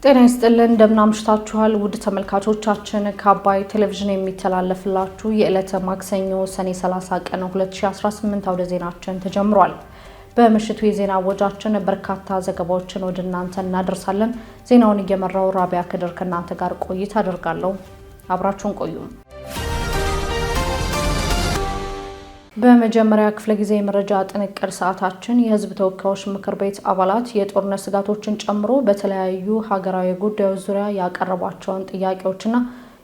ጤና ይስጥልን እንደምናምሽታችኋል ውድ ተመልካቾቻችን ከአባይ ቴሌቪዥን የሚተላለፍላችሁ የዕለተ ማክሰኞ ሰኔ 30 ቀን 2018 አውደ ዜናችን ተጀምሯል። በምሽቱ የዜና ወጃችን በርካታ ዘገባዎችን ወደ እናንተ እናደርሳለን። ዜናውን እየመራው ራቢያ ከድር ከእናንተ ጋር ቆይታ አደርጋለሁ። አብራችሁን ቆዩ። በመጀመሪያ ክፍለ ጊዜ መረጃ ጥንቅር ሰዓታችን የህዝብ ተወካዮች ምክር ቤት አባላት የጦርነት ስጋቶችን ጨምሮ በተለያዩ ሀገራዊ ጉዳዮች ዙሪያ ያቀረቧቸውን ጥያቄዎችና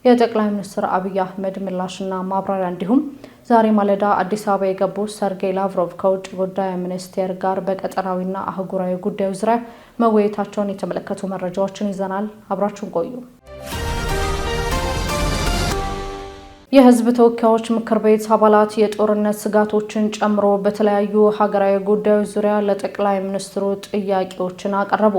የጠቅላይ ሚኒስትር አብይ አህመድ ምላሽና ማብራሪያ እንዲሁም ዛሬ ማለዳ አዲስ አበባ የገቡት ሰርጌይ ላቭሮቭ ከውጭ ጉዳይ ሚኒስቴር ጋር በቀጠናዊና አህጉራዊ ጉዳዮች ዙሪያ መወያየታቸውን የተመለከቱ መረጃዎችን ይዘናል። አብራችሁን ቆዩ። የህዝብ ተወካዮች ምክር ቤት አባላት የጦርነት ስጋቶችን ጨምሮ በተለያዩ ሀገራዊ ጉዳዮች ዙሪያ ለጠቅላይ ሚኒስትሩ ጥያቄዎችን አቀረቡ።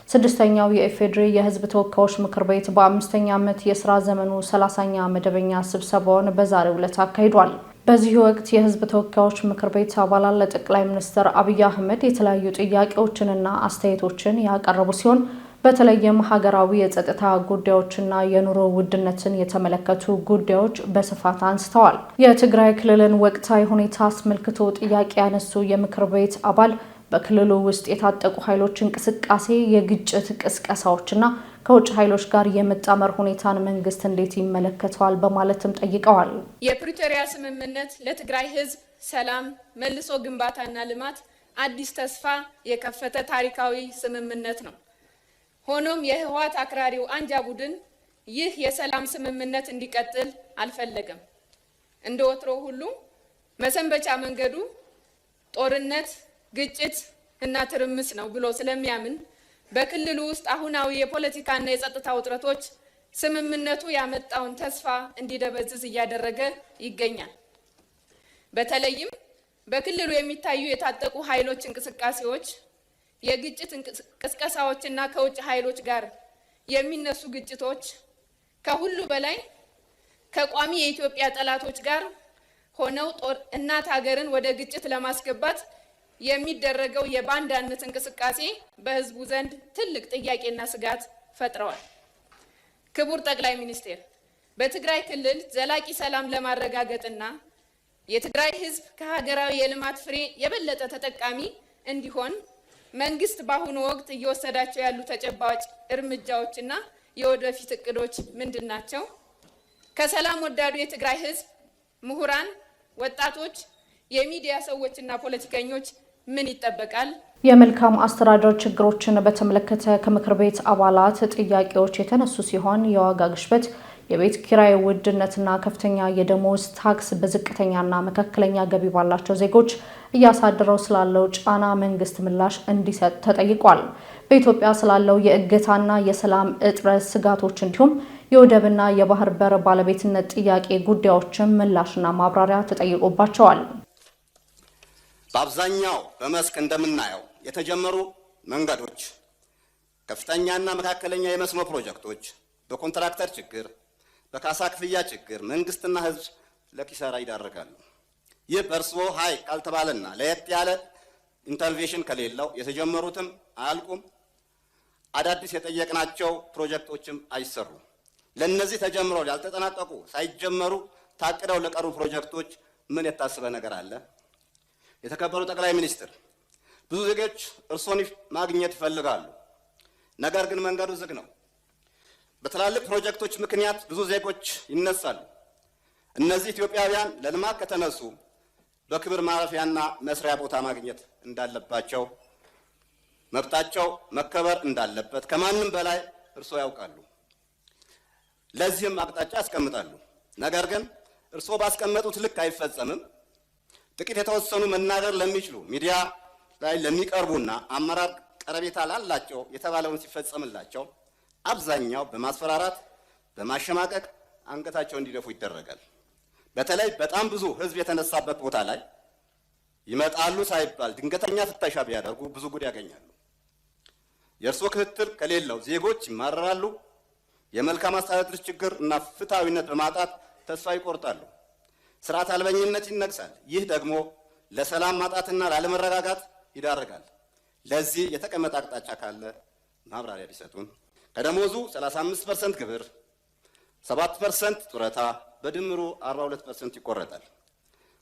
ስድስተኛው የኢፌዴሪ የህዝብ ተወካዮች ምክር ቤት በ5ኛ ዓመት የሥራ ዘመኑ 30ኛ መደበኛ ስብሰባውን በዛሬው ዕለት አካሂዷል። በዚህ ወቅት የህዝብ ተወካዮች ምክር ቤት አባላት ለጠቅላይ ሚኒስትር አብይ አህመድ የተለያዩ ጥያቄዎችንና አስተያየቶችን ያቀረቡ ሲሆን በተለይም ሀገራዊ የጸጥታ ጉዳዮችና የኑሮ ውድነትን የተመለከቱ ጉዳዮች በስፋት አንስተዋል። የትግራይ ክልልን ወቅታዊ ሁኔታ አስመልክቶ ጥያቄ ያነሱ የምክር ቤት አባል በክልሉ ውስጥ የታጠቁ ኃይሎች እንቅስቃሴ፣ የግጭት ቅስቀሳዎችና ከውጭ ኃይሎች ጋር የመጣመር ሁኔታን መንግስት እንዴት ይመለከተዋል በማለትም ጠይቀዋል። የፕሪቶሪያ ስምምነት ለትግራይ ህዝብ ሰላም፣ መልሶ ግንባታና ልማት አዲስ ተስፋ የከፈተ ታሪካዊ ስምምነት ነው። ሆኖም የህወሓት አክራሪው አንጃ ቡድን ይህ የሰላም ስምምነት እንዲቀጥል አልፈለገም። እንደ ወትሮ ሁሉ መሰንበቻ መንገዱ ጦርነት፣ ግጭት እና ትርምስ ነው ብሎ ስለሚያምን በክልሉ ውስጥ አሁናዊ የፖለቲካና የጸጥታ ውጥረቶች ስምምነቱ ያመጣውን ተስፋ እንዲደበዝዝ እያደረገ ይገኛል። በተለይም በክልሉ የሚታዩ የታጠቁ ኃይሎች እንቅስቃሴዎች፣ የግጭት ቅስቀሳዎችና ከውጭ ኃይሎች ጋር የሚነሱ ግጭቶች ከሁሉ በላይ ከቋሚ የኢትዮጵያ ጠላቶች ጋር ሆነው እናት ሀገርን ወደ ግጭት ለማስገባት የሚደረገው የባንዳነት እንቅስቃሴ በህዝቡ ዘንድ ትልቅ ጥያቄና ስጋት ፈጥረዋል። ክቡር ጠቅላይ ሚኒስቴር፣ በትግራይ ክልል ዘላቂ ሰላም ለማረጋገጥና የትግራይ ህዝብ ከሀገራዊ የልማት ፍሬ የበለጠ ተጠቃሚ እንዲሆን መንግስት በአሁኑ ወቅት እየወሰዳቸው ያሉ ተጨባጭ እርምጃዎችና የወደፊት እቅዶች ምንድናቸው? ከሰላም ወዳዱ የትግራይ ህዝብ ምሁራን፣ ወጣቶች፣ የሚዲያ ሰዎችና ፖለቲከኞች ምን ይጠበቃል? የመልካም አስተዳደር ችግሮችን በተመለከተ ከምክር ቤት አባላት ጥያቄዎች የተነሱ ሲሆን የዋጋ ግሽበት፣ የቤት ኪራይ ውድነትና ከፍተኛ የደሞዝ ታክስ በዝቅተኛና መካከለኛ ገቢ ባላቸው ዜጎች እያሳደረው ስላለው ጫና መንግስት ምላሽ እንዲሰጥ ተጠይቋል። በኢትዮጵያ ስላለው የእገታና የሰላም እጥረት ስጋቶች እንዲሁም የወደብና የባህር በር ባለቤትነት ጥያቄ ጉዳዮችን ምላሽና ማብራሪያ ተጠይቆባቸዋል። በአብዛኛው በመስክ እንደምናየው የተጀመሩ መንገዶች፣ ከፍተኛና መካከለኛ የመስኖ ፕሮጀክቶች በኮንትራክተር ችግር፣ በካሳ ክፍያ ችግር መንግስትና ህዝብ ለኪሳራ ይዳረጋሉ። ይህ በእርስዎ ሀይ ካልተባለና ለየት ያለ ኢንተርቬንሽን ከሌለው የተጀመሩትም አያልቁም፣ አዳዲስ የጠየቅናቸው ፕሮጀክቶችም አይሰሩም። ለነዚህ ተጀምረው ያልተጠናቀቁ ሳይጀመሩ ታቅደው ለቀሩ ፕሮጀክቶች ምን የታሰበ ነገር አለ? የተከበሩ ጠቅላይ ሚኒስትር፣ ብዙ ዜጎች እርስዎን ማግኘት ይፈልጋሉ። ነገር ግን መንገዱ ዝግ ነው። በትላልቅ ፕሮጀክቶች ምክንያት ብዙ ዜጎች ይነሳሉ። እነዚህ ኢትዮጵያውያን ለልማት ከተነሱ በክብር ማረፊያና መስሪያ ቦታ ማግኘት እንዳለባቸው፣ መብታቸው መከበር እንዳለበት ከማንም በላይ እርስዎ ያውቃሉ። ለዚህም አቅጣጫ ያስቀምጣሉ። ነገር ግን እርስዎ ባስቀመጡት ልክ አይፈጸምም። ጥቂት የተወሰኑ መናገር ለሚችሉ ሚዲያ ላይ ለሚቀርቡና አመራር ቀረቤታ ላላቸው የተባለውን ሲፈጸምላቸው አብዛኛው በማስፈራራት በማሸማቀቅ አንገታቸው እንዲደፉ ይደረጋል። በተለይ በጣም ብዙ ህዝብ የተነሳበት ቦታ ላይ ይመጣሉ ሳይባል ድንገተኛ ፍተሻ ቢያደርጉ ብዙ ጉድ ያገኛሉ። የእርስዎ ክትትል ከሌለው ዜጎች ይማረራሉ። የመልካም አስተዳደር ችግር እና ፍትሃዊነት በማጣት ተስፋ ይቆርጣሉ። ስርዓት አልበኝነት ይነግሳል። ይህ ደግሞ ለሰላም ማጣትና ላለመረጋጋት ይዳረጋል። ለዚህ የተቀመጠ አቅጣጫ ካለ ማብራሪያ ቢሰጡን። ከደሞዙ 35% ግብር፣ 7% ጡረታ በድምሩ 42% ይቆረጣል።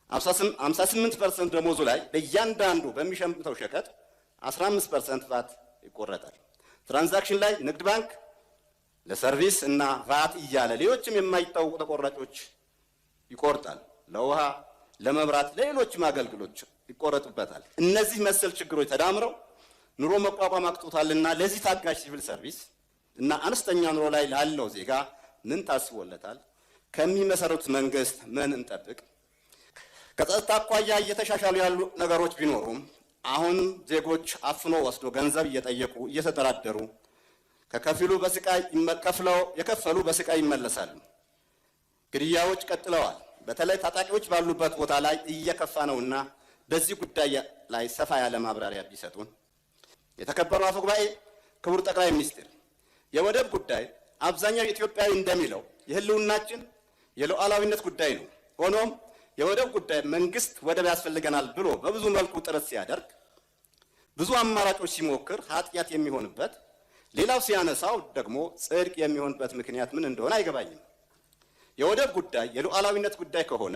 58% ደሞዙ ላይ ለእያንዳንዱ በሚሸምተው ሸቀጥ 15% ቫት ይቆረጣል። ትራንዛክሽን ላይ ንግድ ባንክ ለሰርቪስ እና ቫት እያለ ሌሎችም የማይታወቁ ተቆራጮች ይቆርጣል። ለውሃ፣ ለመብራት፣ ለሌሎችም አገልግሎች ይቆረጡበታል። እነዚህ መሰል ችግሮች ተዳምረው ኑሮ መቋቋም አቅቶታልና ለዚህ ታጋሽ ሲቪል ሰርቪስ እና አነስተኛ ኑሮ ላይ ላለው ዜጋ ምን ታስቦለታል? ከሚመሰረቱት መንግስት ምን እንጠብቅ? ከጸጥታ አኳያ እየተሻሻሉ ያሉ ነገሮች ቢኖሩም አሁን ዜጎች አፍኖ ወስዶ ገንዘብ እየጠየቁ እየተደራደሩ ከከፊሉ በስቃይ የከፈሉ በስቃይ ይመለሳሉ። ግድያዎች ቀጥለዋል። በተለይ ታጣቂዎች ባሉበት ቦታ ላይ እየከፋ ነውና በዚህ ጉዳይ ላይ ሰፋ ያለ ማብራሪያ ቢሰጡን። የተከበሩ አፈ ጉባኤ፣ ክቡር ጠቅላይ ሚኒስትር፣ የወደብ ጉዳይ አብዛኛው ኢትዮጵያዊ እንደሚለው የህልውናችን የሉዓላዊነት ጉዳይ ነው። ሆኖም የወደብ ጉዳይ መንግስት ወደብ ያስፈልገናል ብሎ በብዙ መልኩ ጥረት ሲያደርግ ብዙ አማራጮች ሲሞክር ኃጢአት የሚሆንበት ሌላው ሲያነሳው ደግሞ ጽድቅ የሚሆንበት ምክንያት ምን እንደሆነ አይገባኝም። የወደብ ጉዳይ የሉዓላዊነት ጉዳይ ከሆነ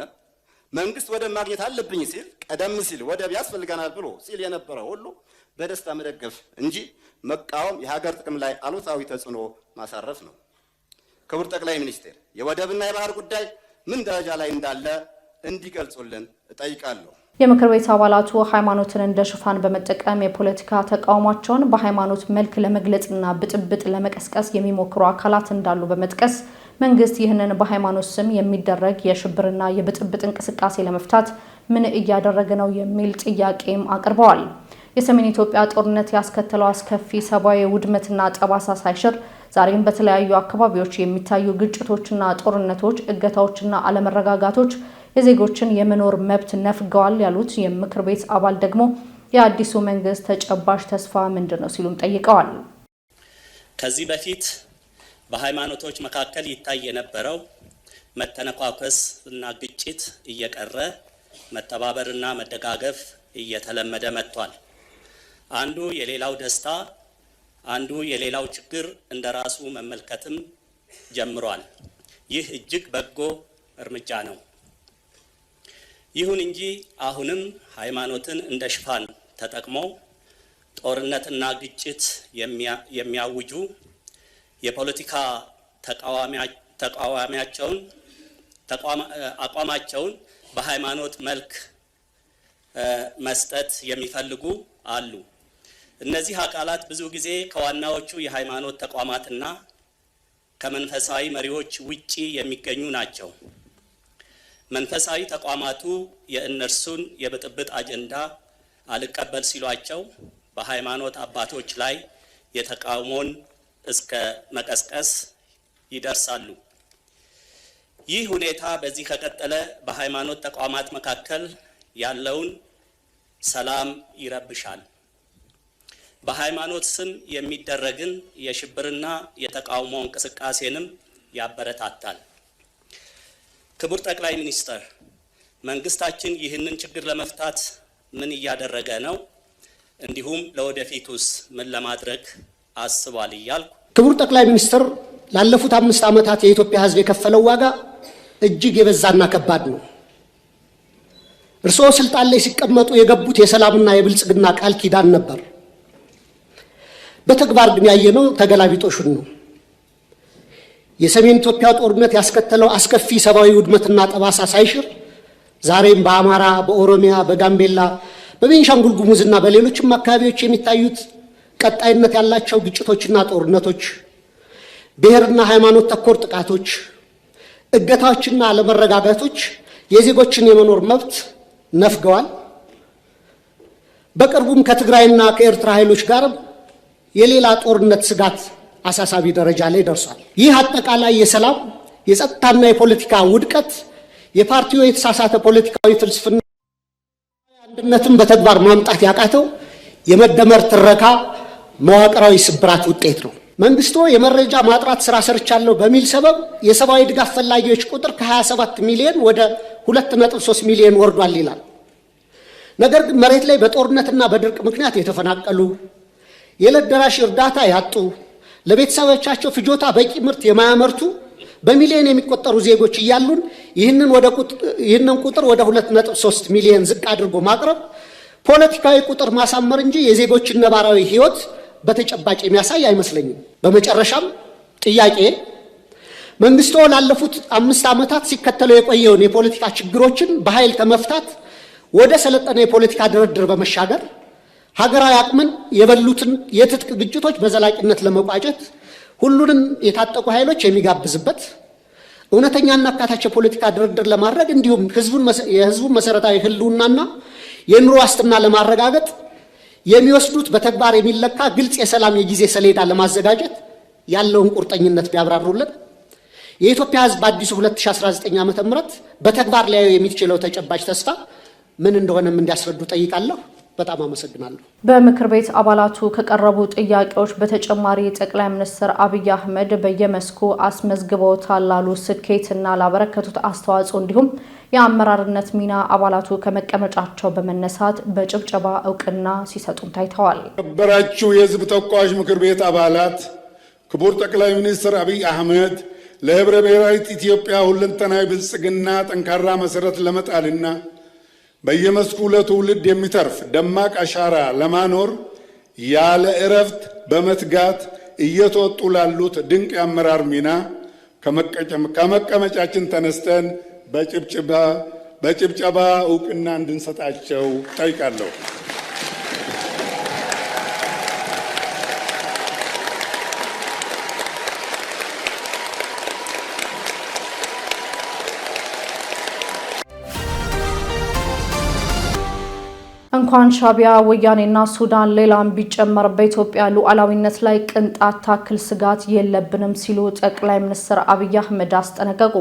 መንግስት ወደብ ማግኘት አለብኝ ሲል ቀደም ሲል ወደብ ያስፈልገናል ብሎ ሲል የነበረው ሁሉ በደስታ መደገፍ እንጂ መቃወም የሀገር ጥቅም ላይ አሉታዊ ተጽዕኖ ማሳረፍ ነው። ክቡር ጠቅላይ ሚኒስትር፣ የወደብና የባህር ጉዳይ ምን ደረጃ ላይ እንዳለ እንዲገልጹልን እጠይቃለሁ። የምክር ቤት አባላቱ ሃይማኖትን እንደ ሽፋን በመጠቀም የፖለቲካ ተቃውሟቸውን በሃይማኖት መልክ ለመግለጽና ብጥብጥ ለመቀስቀስ የሚሞክሩ አካላት እንዳሉ በመጥቀስ መንግስት ይህንን በሃይማኖት ስም የሚደረግ የሽብርና የብጥብጥ እንቅስቃሴ ለመፍታት ምን እያደረገ ነው የሚል ጥያቄም አቅርበዋል። የሰሜን ኢትዮጵያ ጦርነት ያስከተለው አስከፊ ሰብአዊ ውድመትና ጠባሳ ሳይሽር ዛሬም በተለያዩ አካባቢዎች የሚታዩ ግጭቶችና ጦርነቶች፣ እገታዎችና አለመረጋጋቶች የዜጎችን የመኖር መብት ነፍገዋል ያሉት የምክር ቤት አባል ደግሞ የአዲሱ መንግስት ተጨባጭ ተስፋ ምንድነው ሲሉም ጠይቀዋል። ከዚህ በፊት በሃይማኖቶች መካከል ይታይ የነበረው መተነኳኮስ እና ግጭት እየቀረ መተባበርና መደጋገፍ እየተለመደ መጥቷል። አንዱ የሌላው ደስታ፣ አንዱ የሌላው ችግር እንደራሱ መመልከትም ጀምሯል። ይህ እጅግ በጎ እርምጃ ነው። ይሁን እንጂ አሁንም ሃይማኖትን እንደ ሽፋን ተጠቅመው ጦርነትና ግጭት የሚያውጁ የፖለቲካ አቋማቸውን በሃይማኖት መልክ መስጠት የሚፈልጉ አሉ። እነዚህ አካላት ብዙ ጊዜ ከዋናዎቹ የሃይማኖት ተቋማትና ከመንፈሳዊ መሪዎች ውጪ የሚገኙ ናቸው። መንፈሳዊ ተቋማቱ የእነርሱን የብጥብጥ አጀንዳ አልቀበል ሲሏቸው በሃይማኖት አባቶች ላይ የተቃውሞን እስከ መቀስቀስ ይደርሳሉ። ይህ ሁኔታ በዚህ ከቀጠለ በሃይማኖት ተቋማት መካከል ያለውን ሰላም ይረብሻል። በሃይማኖት ስም የሚደረግን የሽብርና የተቃውሞ እንቅስቃሴንም ያበረታታል። ክቡር ጠቅላይ ሚኒስትር፣ መንግስታችን ይህንን ችግር ለመፍታት ምን እያደረገ ነው? እንዲሁም ለወደፊቱስ ምን ለማድረግ አስቧል እያልኩ። ክቡር ጠቅላይ ሚኒስትር፣ ላለፉት 5 ዓመታት የኢትዮጵያ ሕዝብ የከፈለው ዋጋ እጅግ የበዛና ከባድ ነው። እርስዎ ስልጣን ላይ ሲቀመጡ የገቡት የሰላምና የብልጽግና ቃል ኪዳን ነበር። በተግባር ግን ያየነው ተገላቢጦሹን ነው። የሰሜን ኢትዮጵያ ጦርነት ያስከተለው አስከፊ ሰብአዊ ውድመትና ጠባሳ ሳይሽር ዛሬም በአማራ፣ በኦሮሚያ፣ በጋምቤላ፣ በቤንሻንጉል ጉሙዝና በሌሎችም አካባቢዎች የሚታዩት ቀጣይነት ያላቸው ግጭቶችና ጦርነቶች፣ ብሔርና ሃይማኖት ተኮር ጥቃቶች፣ እገታዎችና አለመረጋጋቶች የዜጎችን የመኖር መብት ነፍገዋል። በቅርቡም ከትግራይና ከኤርትራ ኃይሎች ጋር የሌላ ጦርነት ስጋት አሳሳቢ ደረጃ ላይ ደርሷል። ይህ አጠቃላይ የሰላም የጸጥታና የፖለቲካ ውድቀት የፓርቲው የተሳሳተ ፖለቲካዊ ፍልስፍና አንድነትን በተግባር ማምጣት ያቃተው የመደመር ትረካ መዋቅራዊ ስብራት ውጤት ነው። መንግስቱ የመረጃ ማጥራት ስራ ሰርቻለሁ በሚል ሰበብ የሰብአዊ ድጋፍ ፈላጊዎች ቁጥር ከ27 ሚሊዮን ወደ 2.3 ሚሊዮን ወርዷል ይላል። ነገር ግን መሬት ላይ በጦርነትና በድርቅ ምክንያት የተፈናቀሉ፣ የዕለት ደራሽ እርዳታ ያጡ፣ ለቤተሰቦቻቸው ፍጆታ በቂ ምርት የማያመርቱ በሚሊዮን የሚቆጠሩ ዜጎች እያሉን ይህንን ቁጥር ወደ 2.3 ሚሊዮን ዝቅ አድርጎ ማቅረብ ፖለቲካዊ ቁጥር ማሳመር እንጂ የዜጎችን ነባራዊ ሕይወት በተጨባጭ የሚያሳይ አይመስለኝም። በመጨረሻም ጥያቄ መንግስቱ ላለፉት 5 ዓመታት ሲከተለው የቆየውን የፖለቲካ ችግሮችን በኃይል ከመፍታት ወደ ሰለጠነ የፖለቲካ ድርድር በመሻገር ሀገራዊ አቅምን የበሉትን የትጥቅ ግጭቶች በዘላቂነት ለመቋጨት ሁሉንም የታጠቁ ኃይሎች የሚጋብዝበት እውነተኛና አካታች የፖለቲካ ድርድር ለማድረግ እንዲሁም የህዝቡን መሰረታዊ ህልውናና የኑሮ ዋስትና ለማረጋገጥ የሚወስዱት በተግባር የሚለካ ግልጽ የሰላም የጊዜ ሰሌዳ ለማዘጋጀት ያለውን ቁርጠኝነት ቢያብራሩልን የኢትዮጵያ ህዝብ አዲሱ 2019 ዓ.ም በተግባር ላይ የሚችለው ተጨባጭ ተስፋ ምን እንደሆነም እንዲያስረዱ ጠይቃለሁ። በጣም አመሰግናለሁ። በምክር ቤት አባላቱ ከቀረቡ ጥያቄዎች በተጨማሪ ጠቅላይ ሚኒስትር አብይ አህመድ በየመስኩ አስመዝግበውታል ላሉ ስኬትና ላበረከቱት አስተዋጽኦ እንዲሁም የአመራርነት ሚና አባላቱ ከመቀመጫቸው በመነሳት በጭብጨባ እውቅና ሲሰጡም ታይተዋል። ከበራችሁ የህዝብ ተወካዮች ምክር ቤት አባላት፣ ክቡር ጠቅላይ ሚኒስትር አብይ አህመድ ለህብረ ብሔራዊት ኢትዮጵያ ሁለንተናዊ ብልጽግና ጠንካራ መሰረት ለመጣልና በየመስኩ ለትውልድ የሚተርፍ ደማቅ አሻራ ለማኖር ያለ እረፍት በመትጋት እየተወጡ ላሉት ድንቅ የአመራር ሚና ከመቀመጫችን ተነስተን በጭብጨባ እውቅና እንድንሰጣቸው ጠይቃለሁ። እንኳን ሻቢያ ወያኔና ሱዳን ሌላም ቢጨመር በኢትዮጵያ ሉዓላዊነት ላይ ቅንጣት ታክል ስጋት የለብንም ሲሉ ጠቅላይ ሚኒስትር አብይ አህመድ አስጠነቀቁ።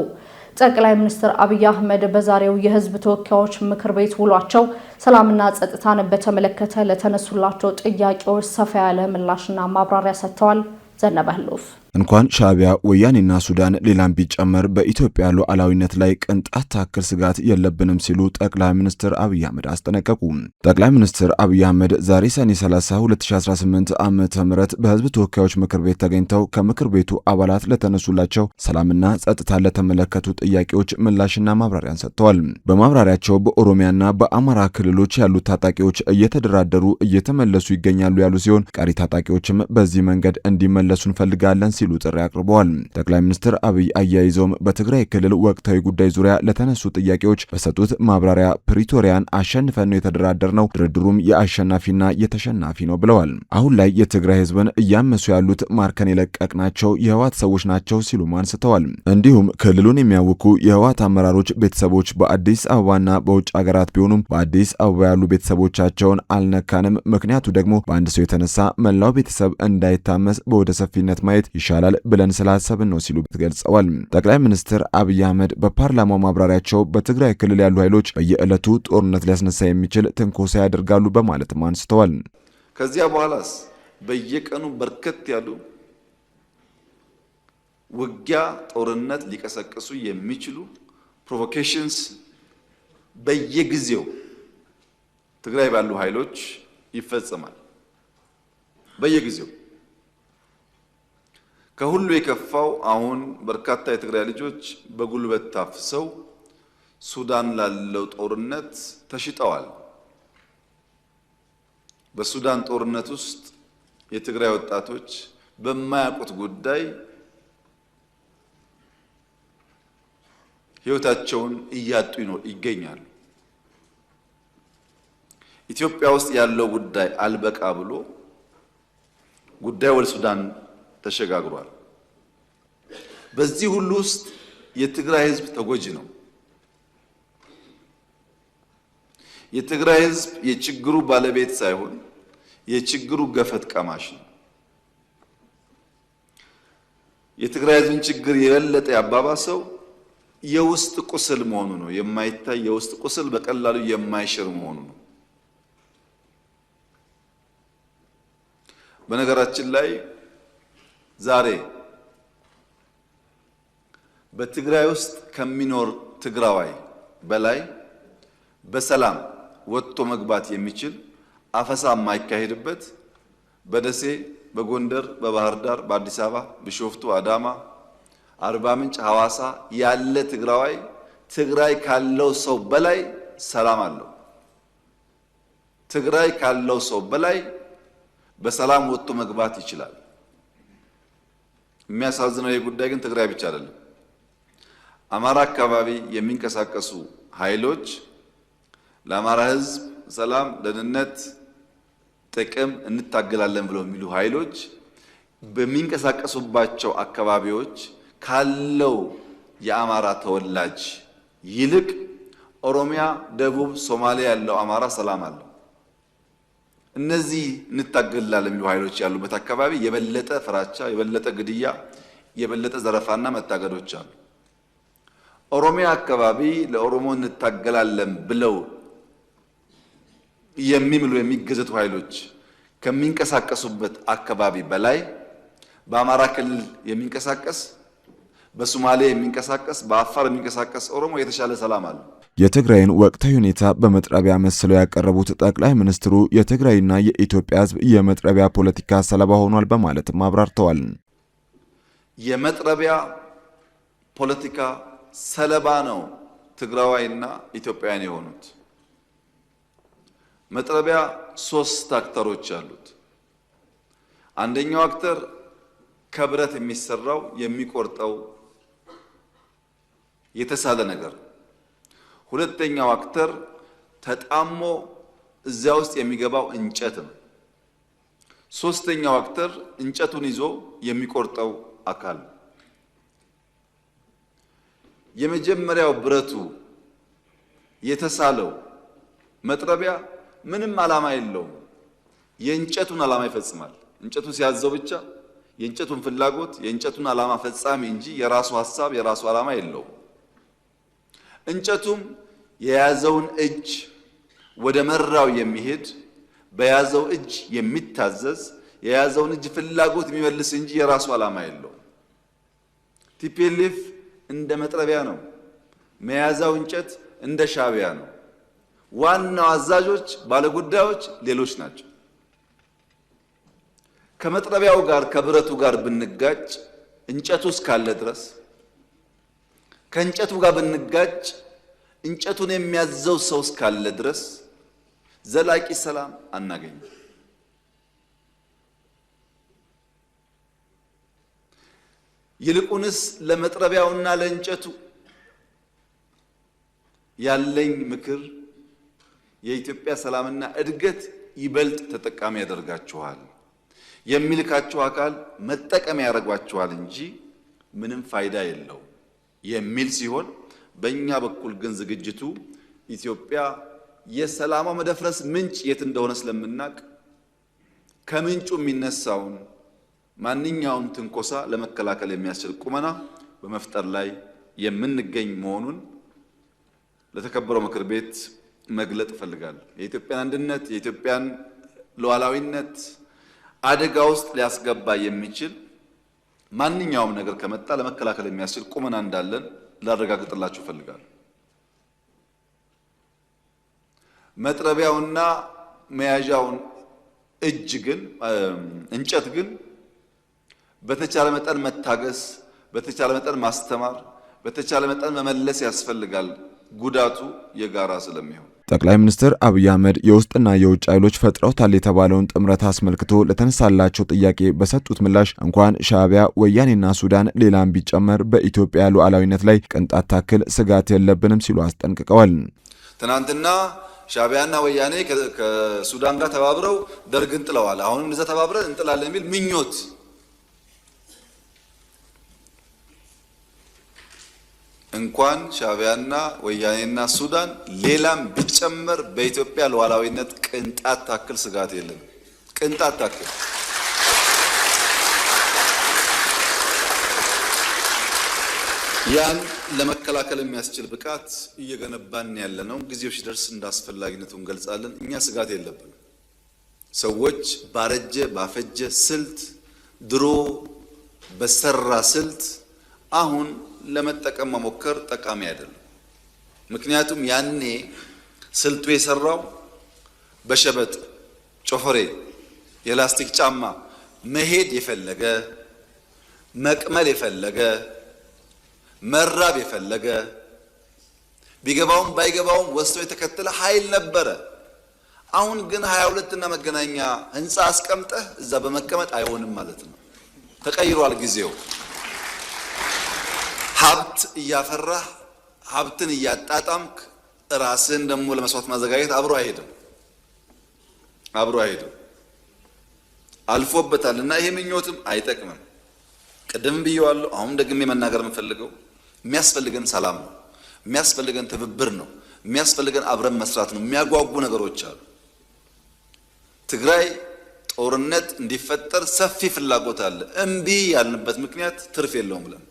ጠቅላይ ሚኒስትር አብይ አህመድ በዛሬው የህዝብ ተወካዮች ምክር ቤት ውሏቸው ሰላምና ጸጥታን በተመለከተ ለተነሱላቸው ጥያቄዎች ሰፋ ያለ ምላሽና ማብራሪያ ሰጥተዋል። ዘነበህሉፍ እንኳን ሻቢያ ወያኔና ሱዳን ሌላም ቢጨመር በኢትዮጵያ ሉዓላዊነት ላይ ቅንጣት ታክል ስጋት የለብንም ሲሉ ጠቅላይ ሚኒስትር አብይ አህመድ አስጠነቀቁ። ጠቅላይ ሚኒስትር አብይ አህመድ ዛሬ ሰኔ 30 2018 ዓመተ ምህረት በህዝብ ተወካዮች ምክር ቤት ተገኝተው ከምክር ቤቱ አባላት ለተነሱላቸው ሰላምና ጸጥታን ለተመለከቱ ጥያቄዎች ምላሽና ማብራሪያን ሰጥተዋል። በማብራሪያቸው በኦሮሚያና በአማራ ክልሎች ያሉት ታጣቂዎች እየተደራደሩ እየተመለሱ ይገኛሉ ያሉ ሲሆን ቀሪ ታጣቂዎችም በዚህ መንገድ እንዲመለሱ እንፈልጋለን ሲሉ ጥሪ አቅርበዋል። ጠቅላይ ሚኒስትር አብይ አያይዘውም በትግራይ ክልል ወቅታዊ ጉዳይ ዙሪያ ለተነሱ ጥያቄዎች በሰጡት ማብራሪያ ፕሪቶሪያን አሸንፈን ነው የተደራደርነው፣ ድርድሩም የአሸናፊና የተሸናፊ ነው ብለዋል። አሁን ላይ የትግራይ ህዝብን እያመሱ ያሉት ማርከን የለቀቅናቸው የህወሓት ሰዎች ናቸው ሲሉ አንስተዋል። እንዲሁም ክልሉን የሚያውኩ የህወሓት አመራሮች ቤተሰቦች በአዲስ አበባና በውጭ ሀገራት ቢሆኑም በአዲስ አበባ ያሉ ቤተሰቦቻቸውን አልነካንም፣ ምክንያቱ ደግሞ በአንድ ሰው የተነሳ መላው ቤተሰብ እንዳይታመስ በወደ ሰፊነት ማየት ይሻላል ብለን ስላሰብን ነው ሲሉ ገልጸዋል። ጠቅላይ ሚኒስትር አብይ አህመድ በፓርላማው ማብራሪያቸው በትግራይ ክልል ያሉ ኃይሎች በየዕለቱ ጦርነት ሊያስነሳ የሚችል ትንኮሳ ያደርጋሉ በማለትም አንስተዋል። ከዚያ በኋላስ በየቀኑ በርከት ያሉ ውጊያ፣ ጦርነት ሊቀሰቅሱ የሚችሉ ፕሮቮኬሽንስ በየጊዜው ትግራይ ባሉ ኃይሎች ይፈጸማል። በየጊዜው ከሁሉ የከፋው አሁን በርካታ የትግራይ ልጆች በጉልበት ታፍሰው ሱዳን ላለው ጦርነት ተሽጠዋል። በሱዳን ጦርነት ውስጥ የትግራይ ወጣቶች በማያውቁት ጉዳይ ሕይወታቸውን እያጡ ይገኛሉ። ኢትዮጵያ ውስጥ ያለው ጉዳይ አልበቃ ብሎ ጉዳይ ወደ ሱዳን ተሸጋግሯል። በዚህ ሁሉ ውስጥ የትግራይ ህዝብ ተጎጂ ነው። የትግራይ ህዝብ የችግሩ ባለቤት ሳይሆን የችግሩ ገፈት ቀማሽ ነው። የትግራይ ህዝብን ችግር የበለጠ ያባባሰው የውስጥ ቁስል መሆኑ ነው። የማይታይ የውስጥ ቁስል በቀላሉ የማይሽር መሆኑ ነው። በነገራችን ላይ ዛሬ በትግራይ ውስጥ ከሚኖር ትግራዋይ በላይ በሰላም ወጥቶ መግባት የሚችል አፈሳ የማይካሄድበት በደሴ፣ በጎንደር፣ በባህር ዳር፣ በአዲስ አበባ፣ ቢሾፍቱ፣ አዳማ፣ አርባ ምንጭ፣ ሐዋሳ ያለ ትግራዋይ ትግራይ ካለው ሰው በላይ ሰላም አለው። ትግራይ ካለው ሰው በላይ በሰላም ወጥቶ መግባት ይችላል። የሚያሳዝነው ይህ ጉዳይ ግን ትግራይ ብቻ አይደለም። አማራ አካባቢ የሚንቀሳቀሱ ኃይሎች ለአማራ ሕዝብ ሰላም፣ ደህንነት፣ ጥቅም እንታገላለን ብለው የሚሉ ኃይሎች በሚንቀሳቀሱባቸው አካባቢዎች ካለው የአማራ ተወላጅ ይልቅ ኦሮሚያ፣ ደቡብ፣ ሶማሊያ ያለው አማራ ሰላም አለው። እነዚህ እንታገላለን የሚሉ ኃይሎች ያሉበት አካባቢ የበለጠ ፍራቻ፣ የበለጠ ግድያ፣ የበለጠ ዘረፋና መታገዶች አሉ። ኦሮሚያ አካባቢ ለኦሮሞ እንታገላለን ብለው የሚምሉ የሚገዘቱ ኃይሎች ከሚንቀሳቀሱበት አካባቢ በላይ በአማራ ክልል የሚንቀሳቀስ፣ በሶማሌ የሚንቀሳቀስ፣ በአፋር የሚንቀሳቀስ ኦሮሞ የተሻለ ሰላም አለ። የትግራይን ወቅታዊ ሁኔታ በመጥረቢያ መስለው ያቀረቡት ጠቅላይ ሚኒስትሩ የትግራይና የኢትዮጵያ ሕዝብ የመጥረቢያ ፖለቲካ ሰለባ ሆኗል በማለትም አብራርተዋል። የመጥረቢያ ፖለቲካ ሰለባ ነው ትግራዋይና ኢትዮጵያውያን የሆኑት። መጥረቢያ 3 አክተሮች አሉት። አንደኛው አክተር ከብረት የሚሰራው የሚቆርጠው የተሳለ ነገር፣ ሁለተኛው አክተር ተጣሞ እዚያ ውስጥ የሚገባው እንጨት ነው። ሶስተኛው አክተር እንጨቱን ይዞ የሚቆርጠው አካል ነው። የመጀመሪያው ብረቱ የተሳለው መጥረቢያ ምንም ዓላማ የለውም። የእንጨቱን ዓላማ ይፈጽማል። እንጨቱ ሲያዘው ብቻ የእንጨቱን ፍላጎት የእንጨቱን ዓላማ ፈጻሚ እንጂ የራሱ ሐሳብ የራሱ ዓላማ የለውም። እንጨቱም የያዘውን እጅ ወደ መራው የሚሄድ በያዘው እጅ የሚታዘዝ የያዘውን እጅ ፍላጎት የሚመልስ እንጂ የራሱ ዓላማ የለውም። ቲፒኤልኤፍ እንደ መጥረቢያ ነው። መያዛው እንጨት እንደ ሻዕቢያ ነው። ዋናው አዛዦች ባለጉዳዮች ሌሎች ናቸው። ከመጥረቢያው ጋር ከብረቱ ጋር ብንጋጭ እንጨቱ እስካለ ድረስ ከእንጨቱ ጋር ብንጋጭ እንጨቱን የሚያዘው ሰው እስካለ ድረስ ዘላቂ ሰላም አናገኝም። ይልቁንስ ለመጥረቢያውና ለእንጨቱ ያለኝ ምክር የኢትዮጵያ ሰላምና እድገት ይበልጥ ተጠቃሚ ያደርጋችኋል፣ የሚልካችሁ አካል መጠቀም ያደርጓችኋል እንጂ ምንም ፋይዳ የለው የሚል ሲሆን፣ በእኛ በኩል ግን ዝግጅቱ ኢትዮጵያ የሰላሟ መደፍረስ ምንጭ የት እንደሆነ ስለምናቅ ከምንጩ የሚነሳውን ማንኛውም ትንኮሳ ለመከላከል የሚያስችል ቁመና በመፍጠር ላይ የምንገኝ መሆኑን ለተከበረው ምክር ቤት መግለጥ እፈልጋለሁ። የኢትዮጵያን አንድነት የኢትዮጵያን ሉዓላዊነት አደጋ ውስጥ ሊያስገባ የሚችል ማንኛውም ነገር ከመጣ ለመከላከል የሚያስችል ቁመና እንዳለን ላረጋግጥላችሁ እፈልጋለሁ። መጥረቢያውና መያዣውን እጅ ግን እንጨት ግን በተቻለ መጠን መታገስ፣ በተቻለ መጠን ማስተማር፣ በተቻለ መጠን መመለስ ያስፈልጋል። ጉዳቱ የጋራ ስለሚሆን ጠቅላይ ሚኒስትር አብይ አህመድ የውስጥና የውጭ ኃይሎች ፈጥረውታል የተባለውን ጥምረት አስመልክቶ ለተነሳላቸው ጥያቄ በሰጡት ምላሽ እንኳን ሻዕቢያ፣ ወያኔና ሱዳን ሌላም ቢጨመር በኢትዮጵያ ሉዓላዊነት ላይ ቅንጣት ታክል ስጋት የለብንም ሲሉ አስጠንቅቀዋል። ትናንትና ሻዕቢያና ወያኔ ከሱዳን ጋር ተባብረው ደርግን ጥለዋል። አሁንም እንደዛ ተባብረን እንጥላለን የሚል ምኞት እንኳን ሻዕቢያና ወያኔና ሱዳን ሌላም ቢጨመር በኢትዮጵያ ሉዓላዊነት ቅንጣት ታክል ስጋት የለም። ቅንጣት ታክል ያን ለመከላከል የሚያስችል ብቃት እየገነባን ያለነው ጊዜው ሲደርስ እንዳስፈላጊነቱ እንገልጻለን። እኛ ስጋት የለብንም። ሰዎች ባረጀ ባፈጀ ስልት ድሮ በሰራ ስልት አሁን ለመጠቀም መሞከር ጠቃሚ አይደለም። ምክንያቱም ያኔ ስልቱ የሰራው በሸበጥ ጮፈሬ፣ የላስቲክ ጫማ፣ መሄድ የፈለገ መቅመል የፈለገ መራብ የፈለገ ቢገባውም ባይገባውም ወስቶ የተከተለ ኃይል ነበረ። አሁን ግን 22 እና መገናኛ ህንፃ አስቀምጠህ እዛ በመቀመጥ አይሆንም ማለት ነው። ተቀይሯል ጊዜው። ሀብት እያፈራህ ሀብትን እያጣጣምክ ራስን ደግሞ ለመስዋዕት ማዘጋጀት አብሮ አይሄድም። አልፎበታልና ይሄ ምኞትም አይጠቅምም። ቀደም ብየዋለሁ፣ አሁን ደግሜ መናገር የምፈልገው የሚያስፈልገን ሰላም ነው፣ የሚያስፈልገን ትብብር ነው፣ የሚያስፈልገን አብረን መስራት ነው። የሚያጓጉ ነገሮች አሉ። ትግራይ ጦርነት እንዲፈጠር ሰፊ ፍላጎት አለ። እምቢ ያልንበት ምክንያት ትርፍ የለውም ብለን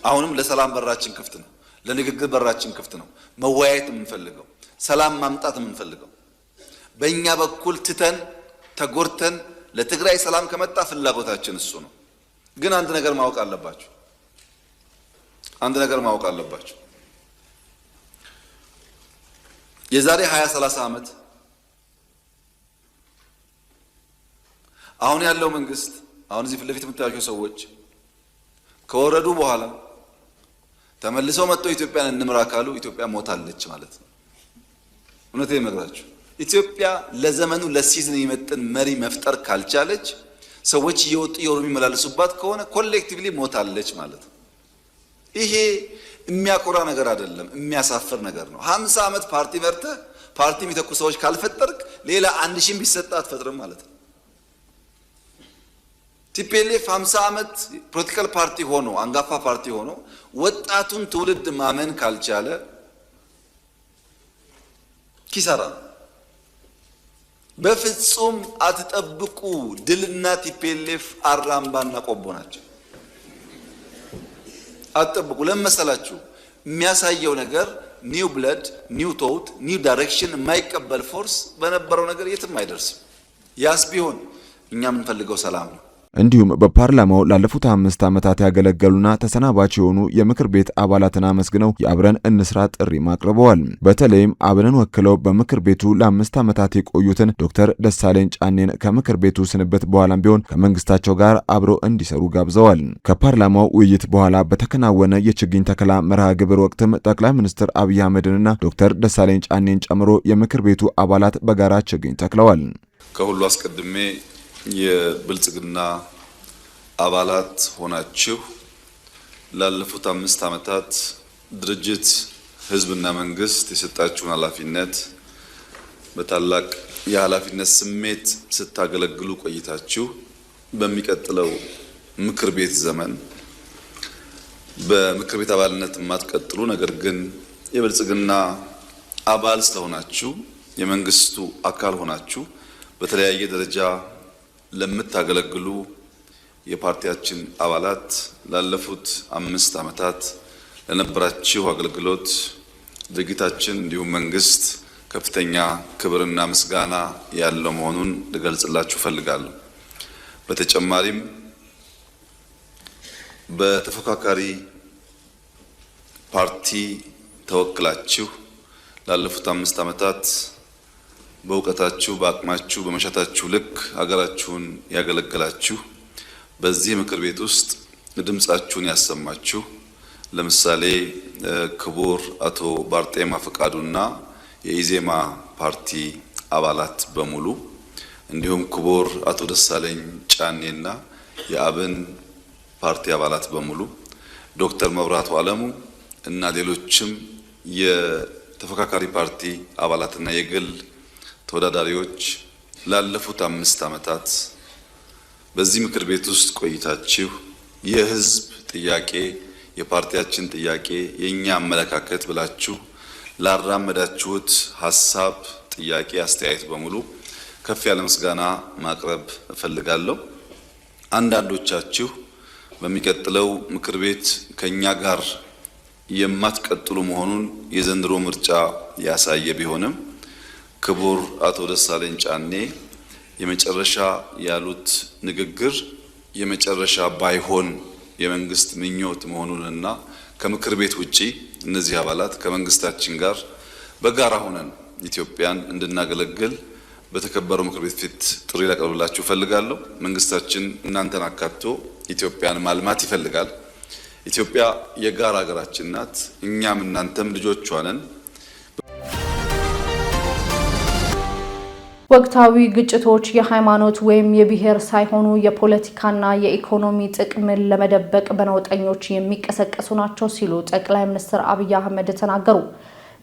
አሁንም ለሰላም በራችን ክፍት ነው፣ ለንግግር በራችን ክፍት ነው። መወያየት የምንፈልገው ሰላም ማምጣት የምንፈልገው በእኛ በኩል ትተን ተጎርተን ለትግራይ ሰላም ከመጣ ፍላጎታችን እሱ ነው። ግን አንድ ነገር ማወቅ አለባችሁ። የዛሬ 20-30 ዓመት አሁን ያለው መንግስት አሁን እዚህ ፊት ለፊት የምታዩቸው ሰዎች ከወረዱ በኋላ ተመልሰው መጥተው ኢትዮጵያን እንምራ ካሉ ኢትዮጵያ ሞታለች ማለት ነው። እውነቴን እነግራችሁ፣ ኢትዮጵያ ለዘመኑ ለሲዝን የሚመጥን መሪ መፍጠር ካልቻለች ሰዎች እየወጡ የሚመላለሱባት ከሆነ ኮሌክቲቭሊ ሞታለች ማለት ነው። ይሄ የሚያኮራ ነገር አይደለም፣ የሚያሳፍር ነገር ነው። 50 ዓመት ፓርቲ መርተህ ፓርቲ የሚተኩ ሰዎች ካልፈጠርክ ሌላ 1000 ቢሰጣ አትፈጥርም ማለት ነው። ቲፒኤልኤፍ 50 ዓመት ፖለቲካል ፓርቲ ሆኖ አንጋፋ ፓርቲ ሆኖ ወጣቱን ትውልድ ማመን ካልቻለ ኪሳራ ነው። በፍጹም አትጠብቁ። ድልና ቲፒኤልኤፍ አራምባና ቆቦ ናቸው። አትጠብቁ። ለምን መሰላችሁ? የሚያሳየው ነገር ኒው ብለድ፣ ኒው ቶት፣ ኒው ዳይሬክሽን የማይቀበል ፎርስ በነበረው ነገር የትም አይደርስም። ያስ ቢሆን እኛ የምንፈልገው ሰላም ነው። እንዲሁም በፓርላማው ላለፉት 5 ዓመታት ያገለገሉና ተሰናባች የሆኑ የምክር ቤት አባላትን አመስግነው የአብረን እንስራ ጥሪ አቅርበዋል። በተለይም አብንን ወክለው በምክር ቤቱ ለ5 ዓመታት የቆዩትን ዶክተር ደሳለኝ ጫኔን ከምክር ቤቱ ስንበት በኋላም ቢሆን ከመንግስታቸው ጋር አብረው እንዲሰሩ ጋብዘዋል። ከፓርላማው ውይይት በኋላ በተከናወነ የችግኝ ተከላ መርሃ ግብር ወቅትም ጠቅላይ ሚኒስትር አብይ አህመድንና ዶክተር ደሳለኝ ጫኔን ጨምሮ የምክር ቤቱ አባላት በጋራ ችግኝ ተክለዋል። ከሁሉ አስቀድሜ የብልጽግና አባላት ሆናችሁ ላለፉት 5 ዓመታት ድርጅት ህዝብና መንግስት የሰጣችሁን ኃላፊነት በታላቅ የኃላፊነት ስሜት ስታገለግሉ ቆይታችሁ በሚቀጥለው ምክር ቤት ዘመን በምክር ቤት አባልነት የማትቀጥሉ ነገር ግን የብልጽግና አባል ስለሆናችሁ የመንግስቱ አካል ሆናችሁ በተለያየ ደረጃ ለምታገለግሉ የፓርቲያችን አባላት ላለፉት 5 ዓመታት ለነበራችሁ አገልግሎት ድርጊታችን እንዲሁም መንግስት ከፍተኛ ክብርና ምስጋና ያለው መሆኑን ልገልጽላችሁ ፈልጋለሁ። በተጨማሪም በተፎካካሪ ፓርቲ ተወክላችሁ ላለፉት 5 ዓመታት በእውቀታችሁ፣ በአቅማችሁ፣ በመሻታችሁ ልክ ሀገራችሁን ያገለገላችሁ በዚህ ምክር ቤት ውስጥ ድምጻችሁን ያሰማችሁ ለምሳሌ ክቡር አቶ ባርጤማ ፈቃዱና የኢዜማ ፓርቲ አባላት በሙሉ እንዲሁም ክቡር አቶ ደሳለኝ ጫኔና የአብን ፓርቲ አባላት በሙሉ ዶክተር መብራቱ አለሙ እና ሌሎችም የተፎካካሪ ፓርቲ አባላትና የግል ተወዳዳሪዎች ላለፉት 5 ዓመታት በዚህ ምክር ቤት ውስጥ ቆይታችሁ የህዝብ ጥያቄ፣ የፓርቲያችን ጥያቄ፣ የኛ አመለካከት ብላችሁ ላራመዳችሁት ሐሳብ፣ ጥያቄ፣ አስተያየት በሙሉ ከፍ ያለ ምስጋና ማቅረብ እፈልጋለሁ። አንዳንዶቻችሁ በሚቀጥለው ምክር ቤት ከኛ ጋር የማትቀጥሉ መሆኑን የዘንድሮ ምርጫ ያሳየ ቢሆንም ክቡር አቶ ደሳለኝ ጫኔ የመጨረሻ ያሉት ንግግር የመጨረሻ ባይሆን የመንግስት ምኞት መሆኑንና ከምክር ቤት ውጪ እነዚህ አባላት ከመንግስታችን ጋር በጋራ ሆነን ኢትዮጵያን እንድናገለግል በተከበረው ምክር ቤት ፊት ጥሪ ላቀርብላችሁ እፈልጋለሁ። መንግስታችን እናንተን አካቶ ኢትዮጵያን ማልማት ይፈልጋል። ኢትዮጵያ የጋራ ሀገራችን ናት። እኛም እናንተም ልጆቿ ነን። ወቅታዊ ግጭቶች የሃይማኖት ወይም የብሔር ሳይሆኑ የፖለቲካና የኢኮኖሚ ጥቅምን ለመደበቅ በነውጠኞች የሚቀሰቀሱ ናቸው ሲሉ ጠቅላይ ሚኒስትር አብይ አህመድ ተናገሩ።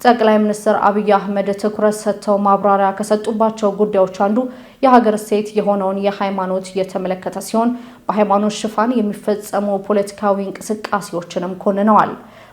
ጠቅላይ ሚኒስትር አብይ አህመድ ትኩረት ሰጥተው ማብራሪያ ከሰጡባቸው ጉዳዮች አንዱ የሀገር እሴት የሆነውን የሃይማኖት የተመለከተ ሲሆን በሃይማኖት ሽፋን የሚፈጸሙ ፖለቲካዊ እንቅስቃሴዎችንም ኮንነዋል።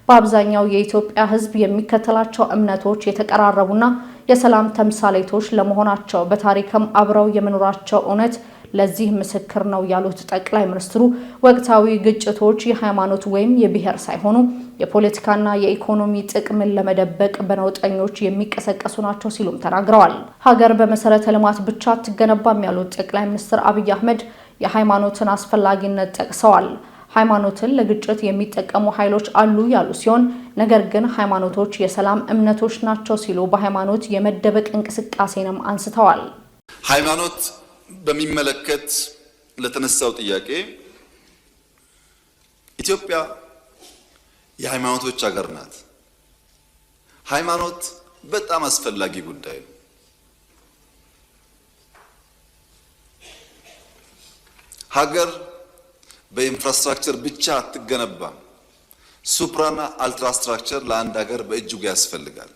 በአብዛኛው የኢትዮጵያ ሕዝብ የሚከተላቸው እምነቶች የተቀራረቡና የሰላም ተምሳሌቶች ለመሆናቸው በታሪክም አብረው የመኖራቸው እውነት ለዚህ ምስክር ነው ያሉት ጠቅላይ ሚኒስትሩ ወቅታዊ ግጭቶች የሃይማኖት ወይም የብሔር ሳይሆኑ የፖለቲካና የኢኮኖሚ ጥቅምን ለመደበቅ በነውጠኞች የሚቀሰቀሱ ናቸው ሲሉም ተናግረዋል። ሀገር በመሰረተ ልማት ብቻ አትገነባም ያሉት ጠቅላይ ሚኒስትር አብይ አህመድ የሃይማኖትን አስፈላጊነት ጠቅሰዋል። ሃይማኖትን ለግጭት የሚጠቀሙ ኃይሎች አሉ ያሉ ሲሆን ነገር ግን ሃይማኖቶች የሰላም እምነቶች ናቸው ሲሉ በሃይማኖት የመደበቅ እንቅስቃሴንም አንስተዋል። ሃይማኖት በሚመለከት ለተነሳው ጥያቄ ኢትዮጵያ የሃይማኖቶች ሀገር ናት። ሃይማኖት በጣም አስፈላጊ ጉዳይ ነው። ሀገር በኢንፍራስትራክቸር ብቻ አትገነባም። ሱፕራና አልትራስትራክቸር ለአንድ ሀገር በእጅጉ ያስፈልጋል።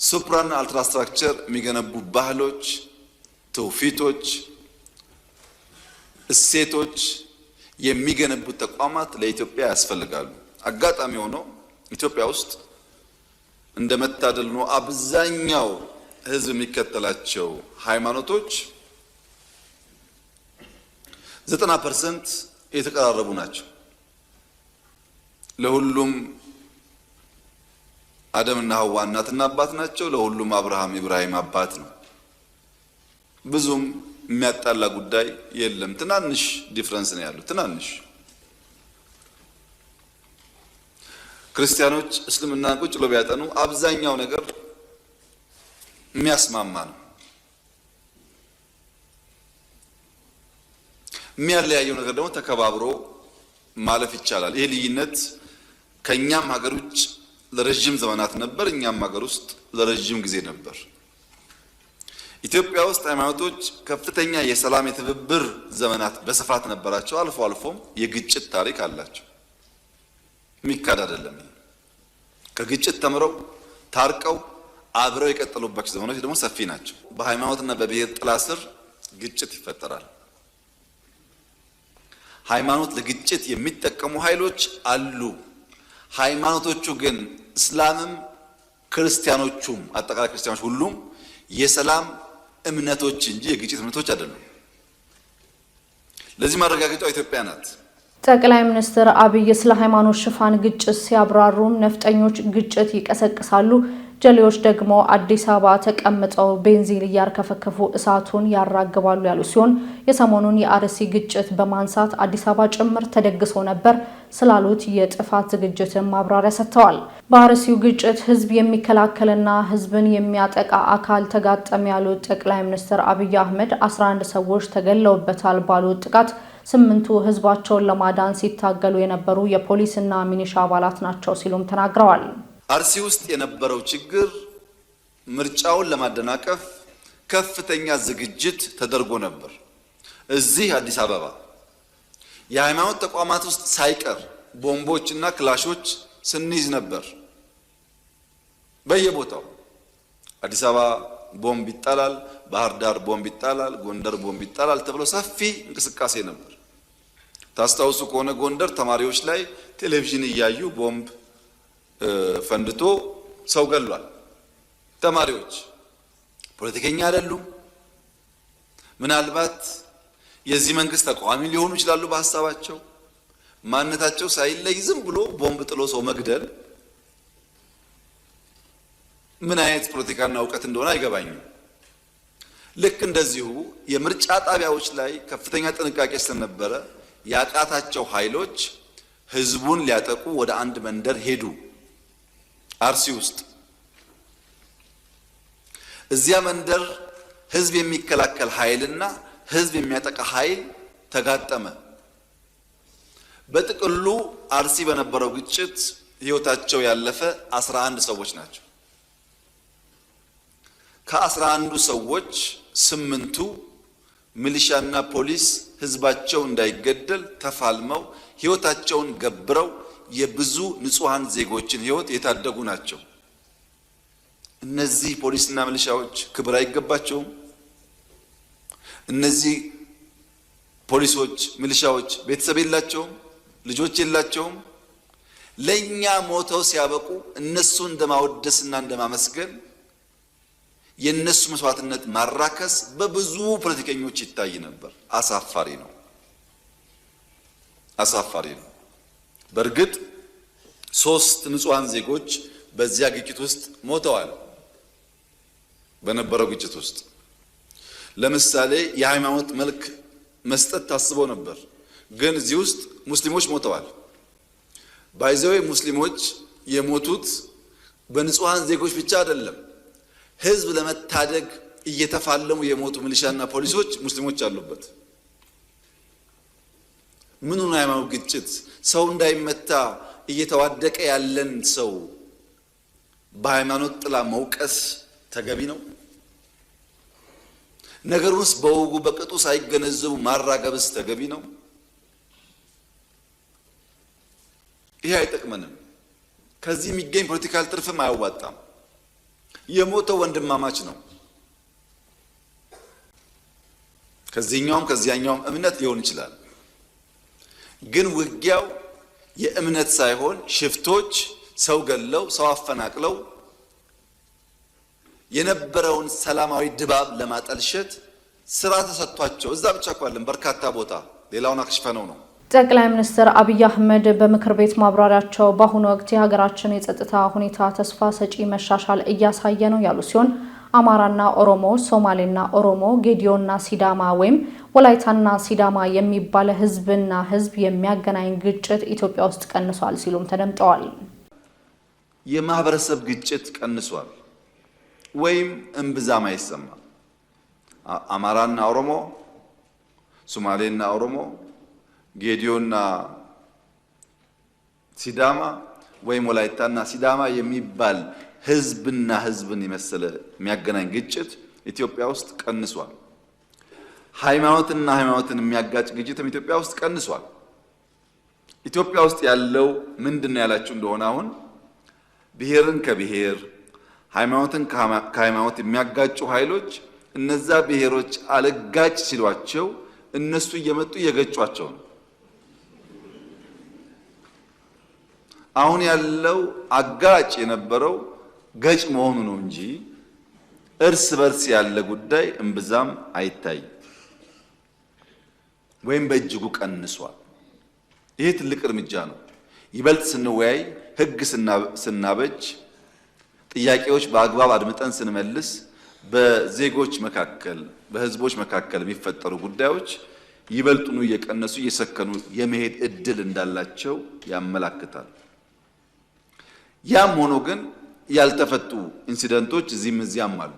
ሱፕራና አልትራስትራክቸር የሚገነቡ ባህሎች፣ ትውፊቶች፣ እሴቶች የሚገነቡ ተቋማት ለኢትዮጵያ ያስፈልጋሉ። አጋጣሚ ሆኖ ኢትዮጵያ ውስጥ እንደመታደል ነው አብዛኛው ሕዝብ የሚከተላቸው ሃይማኖቶች 90% የተቀራረቡ ናቸው። ለሁሉም አደምና ሐዋ እናትና አባት ናቸው። ለሁሉም አብርሃም ኢብራሂም አባት ነው። ብዙም የሚያጣላ ጉዳይ የለም። ትናንሽ ዲፍረንስ ነው ያለው። ትናንሽ ክርስቲያኖች እስልምና ቁጭ ብለው ቢያጠኑ አብዛኛው ነገር የሚያስማማ ነው። የሚያለያየው ነገር ደግሞ ተከባብሮ ማለፍ ይቻላል። ይሄ ልዩነት ከኛም ሀገር ውጭ ለረጅም ዘመናት ነበር፣ እኛም ሀገር ውስጥ ለረጅም ጊዜ ነበር። ኢትዮጵያ ውስጥ ሃይማኖቶች ከፍተኛ የሰላም የትብብር ዘመናት በስፋት ነበራቸው። አልፎ አልፎም የግጭት ታሪክ አላቸው። የሚካድ አይደለም። ከግጭት ተምረው ታርቀው አብረው የቀጠሉባቸው ዘመኖች ደግሞ ሰፊ ናቸው። በሃይማኖትና በብሔር ጥላ ስር ግጭት ይፈጠራል። ሃይማኖት ለግጭት የሚጠቀሙ ኃይሎች አሉ። ሃይማኖቶቹ ግን እስላምም ክርስቲያኖቹም አጠቃላይ ክርስቲያኖች ሁሉም የሰላም እምነቶች እንጂ የግጭት እምነቶች አይደሉም። ለዚህ ማረጋገጫው ኢትዮጵያ ናት። ጠቅላይ ሚኒስትር አብይ ስለ ሃይማኖት ሽፋን ግጭት ሲያብራሩም ነፍጠኞች ግጭት ይቀሰቅሳሉ፣ ጀሌዎች ደግሞ አዲስ አበባ ተቀምጠው ቤንዚን እያርከፈከፉ እሳቱን ያራግባሉ ያሉ ሲሆን የሰሞኑን የአርሲ ግጭት በማንሳት አዲስ አበባ ጭምር ተደግሶ ነበር ስላሉት የጥፋት ዝግጅትን ማብራሪያ ሰጥተዋል። በአርሲው ግጭት ህዝብ የሚከላከልና ህዝብን የሚያጠቃ አካል ተጋጠመ ያሉት ጠቅላይ ሚኒስትር አብይ አህመድ 11 ሰዎች ተገለውበታል ባሉት ጥቃት 8ቱ ህዝባቸውን ለማዳን ሲታገሉ የነበሩ የፖሊስና ሚኒሻ አባላት ናቸው ሲሉም ተናግረዋል። አርሲ ውስጥ የነበረው ችግር ምርጫውን ለማደናቀፍ ከፍተኛ ዝግጅት ተደርጎ ነበር። እዚህ አዲስ አበባ የሃይማኖት ተቋማት ውስጥ ሳይቀር ቦምቦችና ክላሾች ስንይዝ ነበር። በየቦታው አዲስ አበባ ቦምብ ይጣላል፣ ባህር ዳር ቦምብ ይጣላል፣ ጎንደር ቦምብ ይጣላል ተብሎ ሰፊ እንቅስቃሴ ነበር። ታስታውሱ ከሆነ ጎንደር ተማሪዎች ላይ ቴሌቪዥን እያዩ ቦምብ ፈንድቶ ሰው ገሏል። ተማሪዎች ፖለቲከኛ አይደሉም። ምናልባት የዚህ መንግስት ተቃዋሚ ሊሆኑ ይችላሉ። በሐሳባቸው ማንነታቸው ሳይለይ ዝም ብሎ ቦምብ ጥሎ ሰው መግደል ምን አይነት ፖለቲካና እውቀት እንደሆነ አይገባኝም። ልክ እንደዚሁ የምርጫ ጣቢያዎች ላይ ከፍተኛ ጥንቃቄ ስለነበረ ያቃታቸው ኃይሎች ህዝቡን ሊያጠቁ ወደ አንድ መንደር ሄዱ። አርሲ ውስጥ እዚያ መንደር ህዝብ የሚከላከል ኃይልና ህዝብ የሚያጠቃ ኃይል ተጋጠመ። በጥቅሉ አርሲ በነበረው ግጭት ህይወታቸው ያለፈ 11 ሰዎች ናቸው። ከ11ዱ ሰዎች 8ቱ ሚሊሻና ፖሊስ ህዝባቸው እንዳይገደል ተፋልመው ህይወታቸውን ገብረው የብዙ ንጹሃን ዜጎችን ህይወት የታደጉ ናቸው። እነዚህ ፖሊስና ሚሊሻዎች ክብር አይገባቸውም? እነዚህ ፖሊሶች፣ ሚሊሻዎች ቤተሰብ የላቸውም? ልጆች የላቸውም? ለኛ ሞተው ሲያበቁ እነሱ እንደማወደስና እንደማመስገን የነሱ መስዋዕትነት ማራከስ በብዙ ፖለቲከኞች ይታይ ነበር። አሳፋሪ ነው፣ አሳፋሪ ነው። በእርግጥ 3 ንጹሃን ዜጎች በዚያ ግጭት ውስጥ ሞተዋል። በነበረው ግጭት ውስጥ ለምሳሌ የሃይማኖት መልክ መስጠት ታስቦ ነበር፣ ግን እዚህ ውስጥ ሙስሊሞች ሞተዋል። ባይዘው ሙስሊሞች የሞቱት በንጹሃን ዜጎች ብቻ አይደለም። ህዝብ ለመታደግ እየተፋለሙ የሞቱ ሚሊሻና ፖሊሶች ሙስሊሞች አሉበት። ምን ነው የሃይማኖት ግጭት? ሰው እንዳይመታ እየተዋደቀ ያለን ሰው በሃይማኖት ጥላ መውቀስ ተገቢ ነው? ነገሩንስ በወጉ በቅጡ ሳይገነዘቡ ማራገብስ ተገቢ ነው? ይሄ አይጠቅመንም። ከዚህ የሚገኝ ፖለቲካል ትርፍም አያዋጣም። የሞተው ወንድማማች ነው። ከዚህኛውም ከዚያኛውም እምነት ሊሆን ይችላል። ግን ውጊያው የእምነት ሳይሆን ሽፍቶች ሰው ገለው ሰው አፈናቅለው የነበረውን ሰላማዊ ድባብ ለማጠልሸት ስራ ተሰጥቷቸው እዛ ብቻ እንኳን በርካታ ቦታ ሌላውን አክሽፈነው ነው። ጠቅላይ ሚኒስትር አብይ አህመድ በምክር ቤት ማብራሪያቸው በአሁኑ ወቅት የሀገራችን የጸጥታ ሁኔታ ተስፋ ሰጪ መሻሻል እያሳየ ነው ያሉ ሲሆን አማራና ኦሮሞ፣ ሶማሌና ኦሮሞ፣ ጌዲዮና ሲዳማ ወይም ወላይታና ሲዳማ የሚባል ህዝብና ህዝብ የሚያገናኝ ግጭት ኢትዮጵያ ውስጥ ቀንሷል ሲሉም ተደምጠዋል። የማህበረሰብ ግጭት ቀንሷል ወይም እምብዛም አይሰማም። አማራና ኦሮሞ፣ ሶማሌና ኦሮሞ፣ ጌዲዮና ሲዳማ ወይም ወላይታና ሲዳማ የሚባል ህዝብና ህዝብን የመሰለ የሚያገናኝ ግጭት ኢትዮጵያ ውስጥ ቀንሷል። ሃይማኖትና ሃይማኖትን የሚያጋጭ ግጭትም ኢትዮጵያ ውስጥ ቀንሷል። ኢትዮጵያ ውስጥ ያለው ምንድነው ያላችሁ እንደሆነ አሁን ብሔርን ከብሔር ሃይማኖትን ከሃይማኖት የሚያጋጩ ኃይሎች እነዛ ብሔሮች አለጋጭ ሲሏቸው እነሱ እየመጡ እየገጯቸው ነው። አሁን ያለው አጋጭ የነበረው ገጭ መሆኑ ነው እንጂ እርስ በርስ ያለ ጉዳይ እምብዛም አይታይ ወይም በእጅጉ ቀንሷል። ይሄ ትልቅ እርምጃ ነው። ይበልጥ ስንወያይ ህግ ስናበጅ ጥያቄዎች በአግባብ አድምጠን ስንመልስ በዜጎች መካከል በህዝቦች መካከል የሚፈጠሩ ጉዳዮች ይበልጡኑ እየቀነሱ እየሰከኑ የመሄድ እድል እንዳላቸው ያመላክታል። ያም ሆኖ ግን ያልተፈቱ ኢንሲደንቶች እዚህም እዚያም አሉ።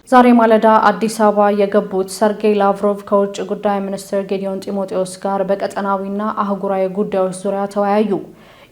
ዛሬ ማለዳ አዲስ አበባ የገቡት ሰርጌይ ላቭሮቭ ከውጭ ጉዳይ ሚኒስትር ጌዲዮን ጢሞቴዎስ ጋር በቀጠናዊና አህጉራዊ ጉዳዮች ዙሪያ ተወያዩ።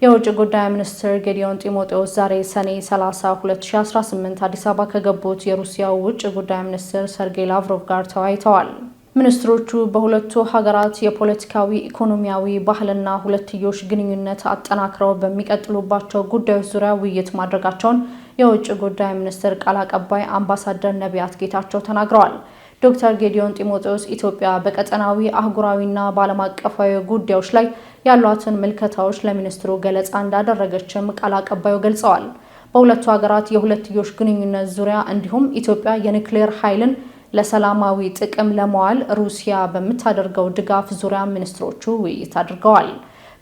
የውጭ ጉዳይ ሚኒስትር ጌዲዮን ጢሞቴዎስ ዛሬ ሰኔ 30 2018 አዲስ አበባ ከገቡት የሩሲያው ውጭ ጉዳይ ሚኒስትር ሰርጌይ ላቭሮቭ ጋር ተወያይተዋል። ሚኒስትሮቹ በሁለቱ ሀገራት የፖለቲካዊ፣ ኢኮኖሚያዊ፣ ባህልና ሁለትዮሽ ግንኙነት አጠናክረው በሚቀጥሉባቸው ጉዳዮች ዙሪያ ውይይት ማድረጋቸውን የውጭ ጉዳይ ሚኒስትር ቃል አቀባይ አምባሳደር ነቢያት ጌታቸው ተናግረዋል። ዶክተር ጌዲዮን ጢሞቴዎስ ኢትዮጵያ በቀጠናዊ አህጉራዊና በዓለም አቀፋዊ ጉዳዮች ላይ ያሏትን ምልከታዎች ለሚኒስትሩ ገለጻ እንዳደረገችም ቃል አቀባዩ ገልጸዋል። በሁለቱ ሀገራት የሁለትዮሽ ግንኙነት ዙሪያ እንዲሁም ኢትዮጵያ የኒውክሌር ኃይልን ለሰላማዊ ጥቅም ለማዋል ሩሲያ በምታደርገው ድጋፍ ዙሪያ ሚኒስትሮቹ ውይይት አድርገዋል።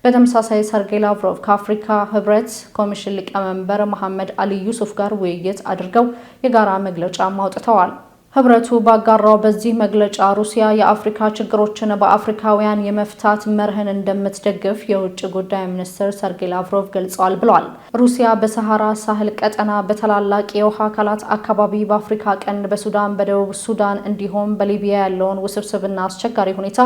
በተመሳሳይ ሰርጌይ ላቭሮቭ ከአፍሪካ ህብረት ኮሚሽን ሊቀመንበር መሐመድ አሊ ዩሱፍ ጋር ውይይት አድርገው የጋራ መግለጫ አውጥተዋል። ህብረቱ ባጋራው በዚህ መግለጫ ሩሲያ የአፍሪካ ችግሮችን በአፍሪካውያን የመፍታት መርህን እንደምትደግፍ የውጭ ጉዳይ ሚኒስትር ሰርጌይ ላቭሮቭ ገልጸዋል ብለዋል። ሩሲያ በሰሃራ ሳህል ቀጠና በተላላቅ የውሃ አካላት አካባቢ በአፍሪካ ቀንድ በሱዳን፣ በደቡብ ሱዳን እንዲሁም በሊቢያ ያለውን ውስብስብና አስቸጋሪ ሁኔታ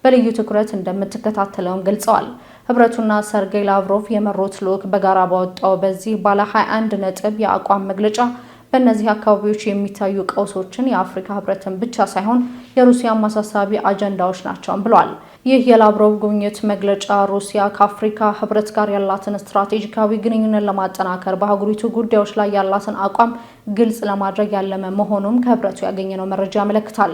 በልዩ ትኩረት እንደምትከታተለውም ገልጸዋል። ህብረቱና ሰርጌይ ላቭሮቭ የመሩት ልዑክ በጋራ ባወጣው በዚህ ባለ 21 ነጥብ የአቋም መግለጫ በእነዚህ አካባቢዎች የሚታዩ ቀውሶችን የአፍሪካ ህብረትን ብቻ ሳይሆን የሩሲያ ማሳሳቢ አጀንዳዎች ናቸው ብለዋል። ይህ የላቭሮቭ ጉብኝት መግለጫ ሩሲያ ከአፍሪካ ህብረት ጋር ያላትን ስትራቴጂካዊ ግንኙነት ለማጠናከር በአህጉሪቱ ጉዳዮች ላይ ያላትን አቋም ግልጽ ለማድረግ ያለመ መሆኑን ከህብረቱ ያገኘነው መረጃ ያመለክታል።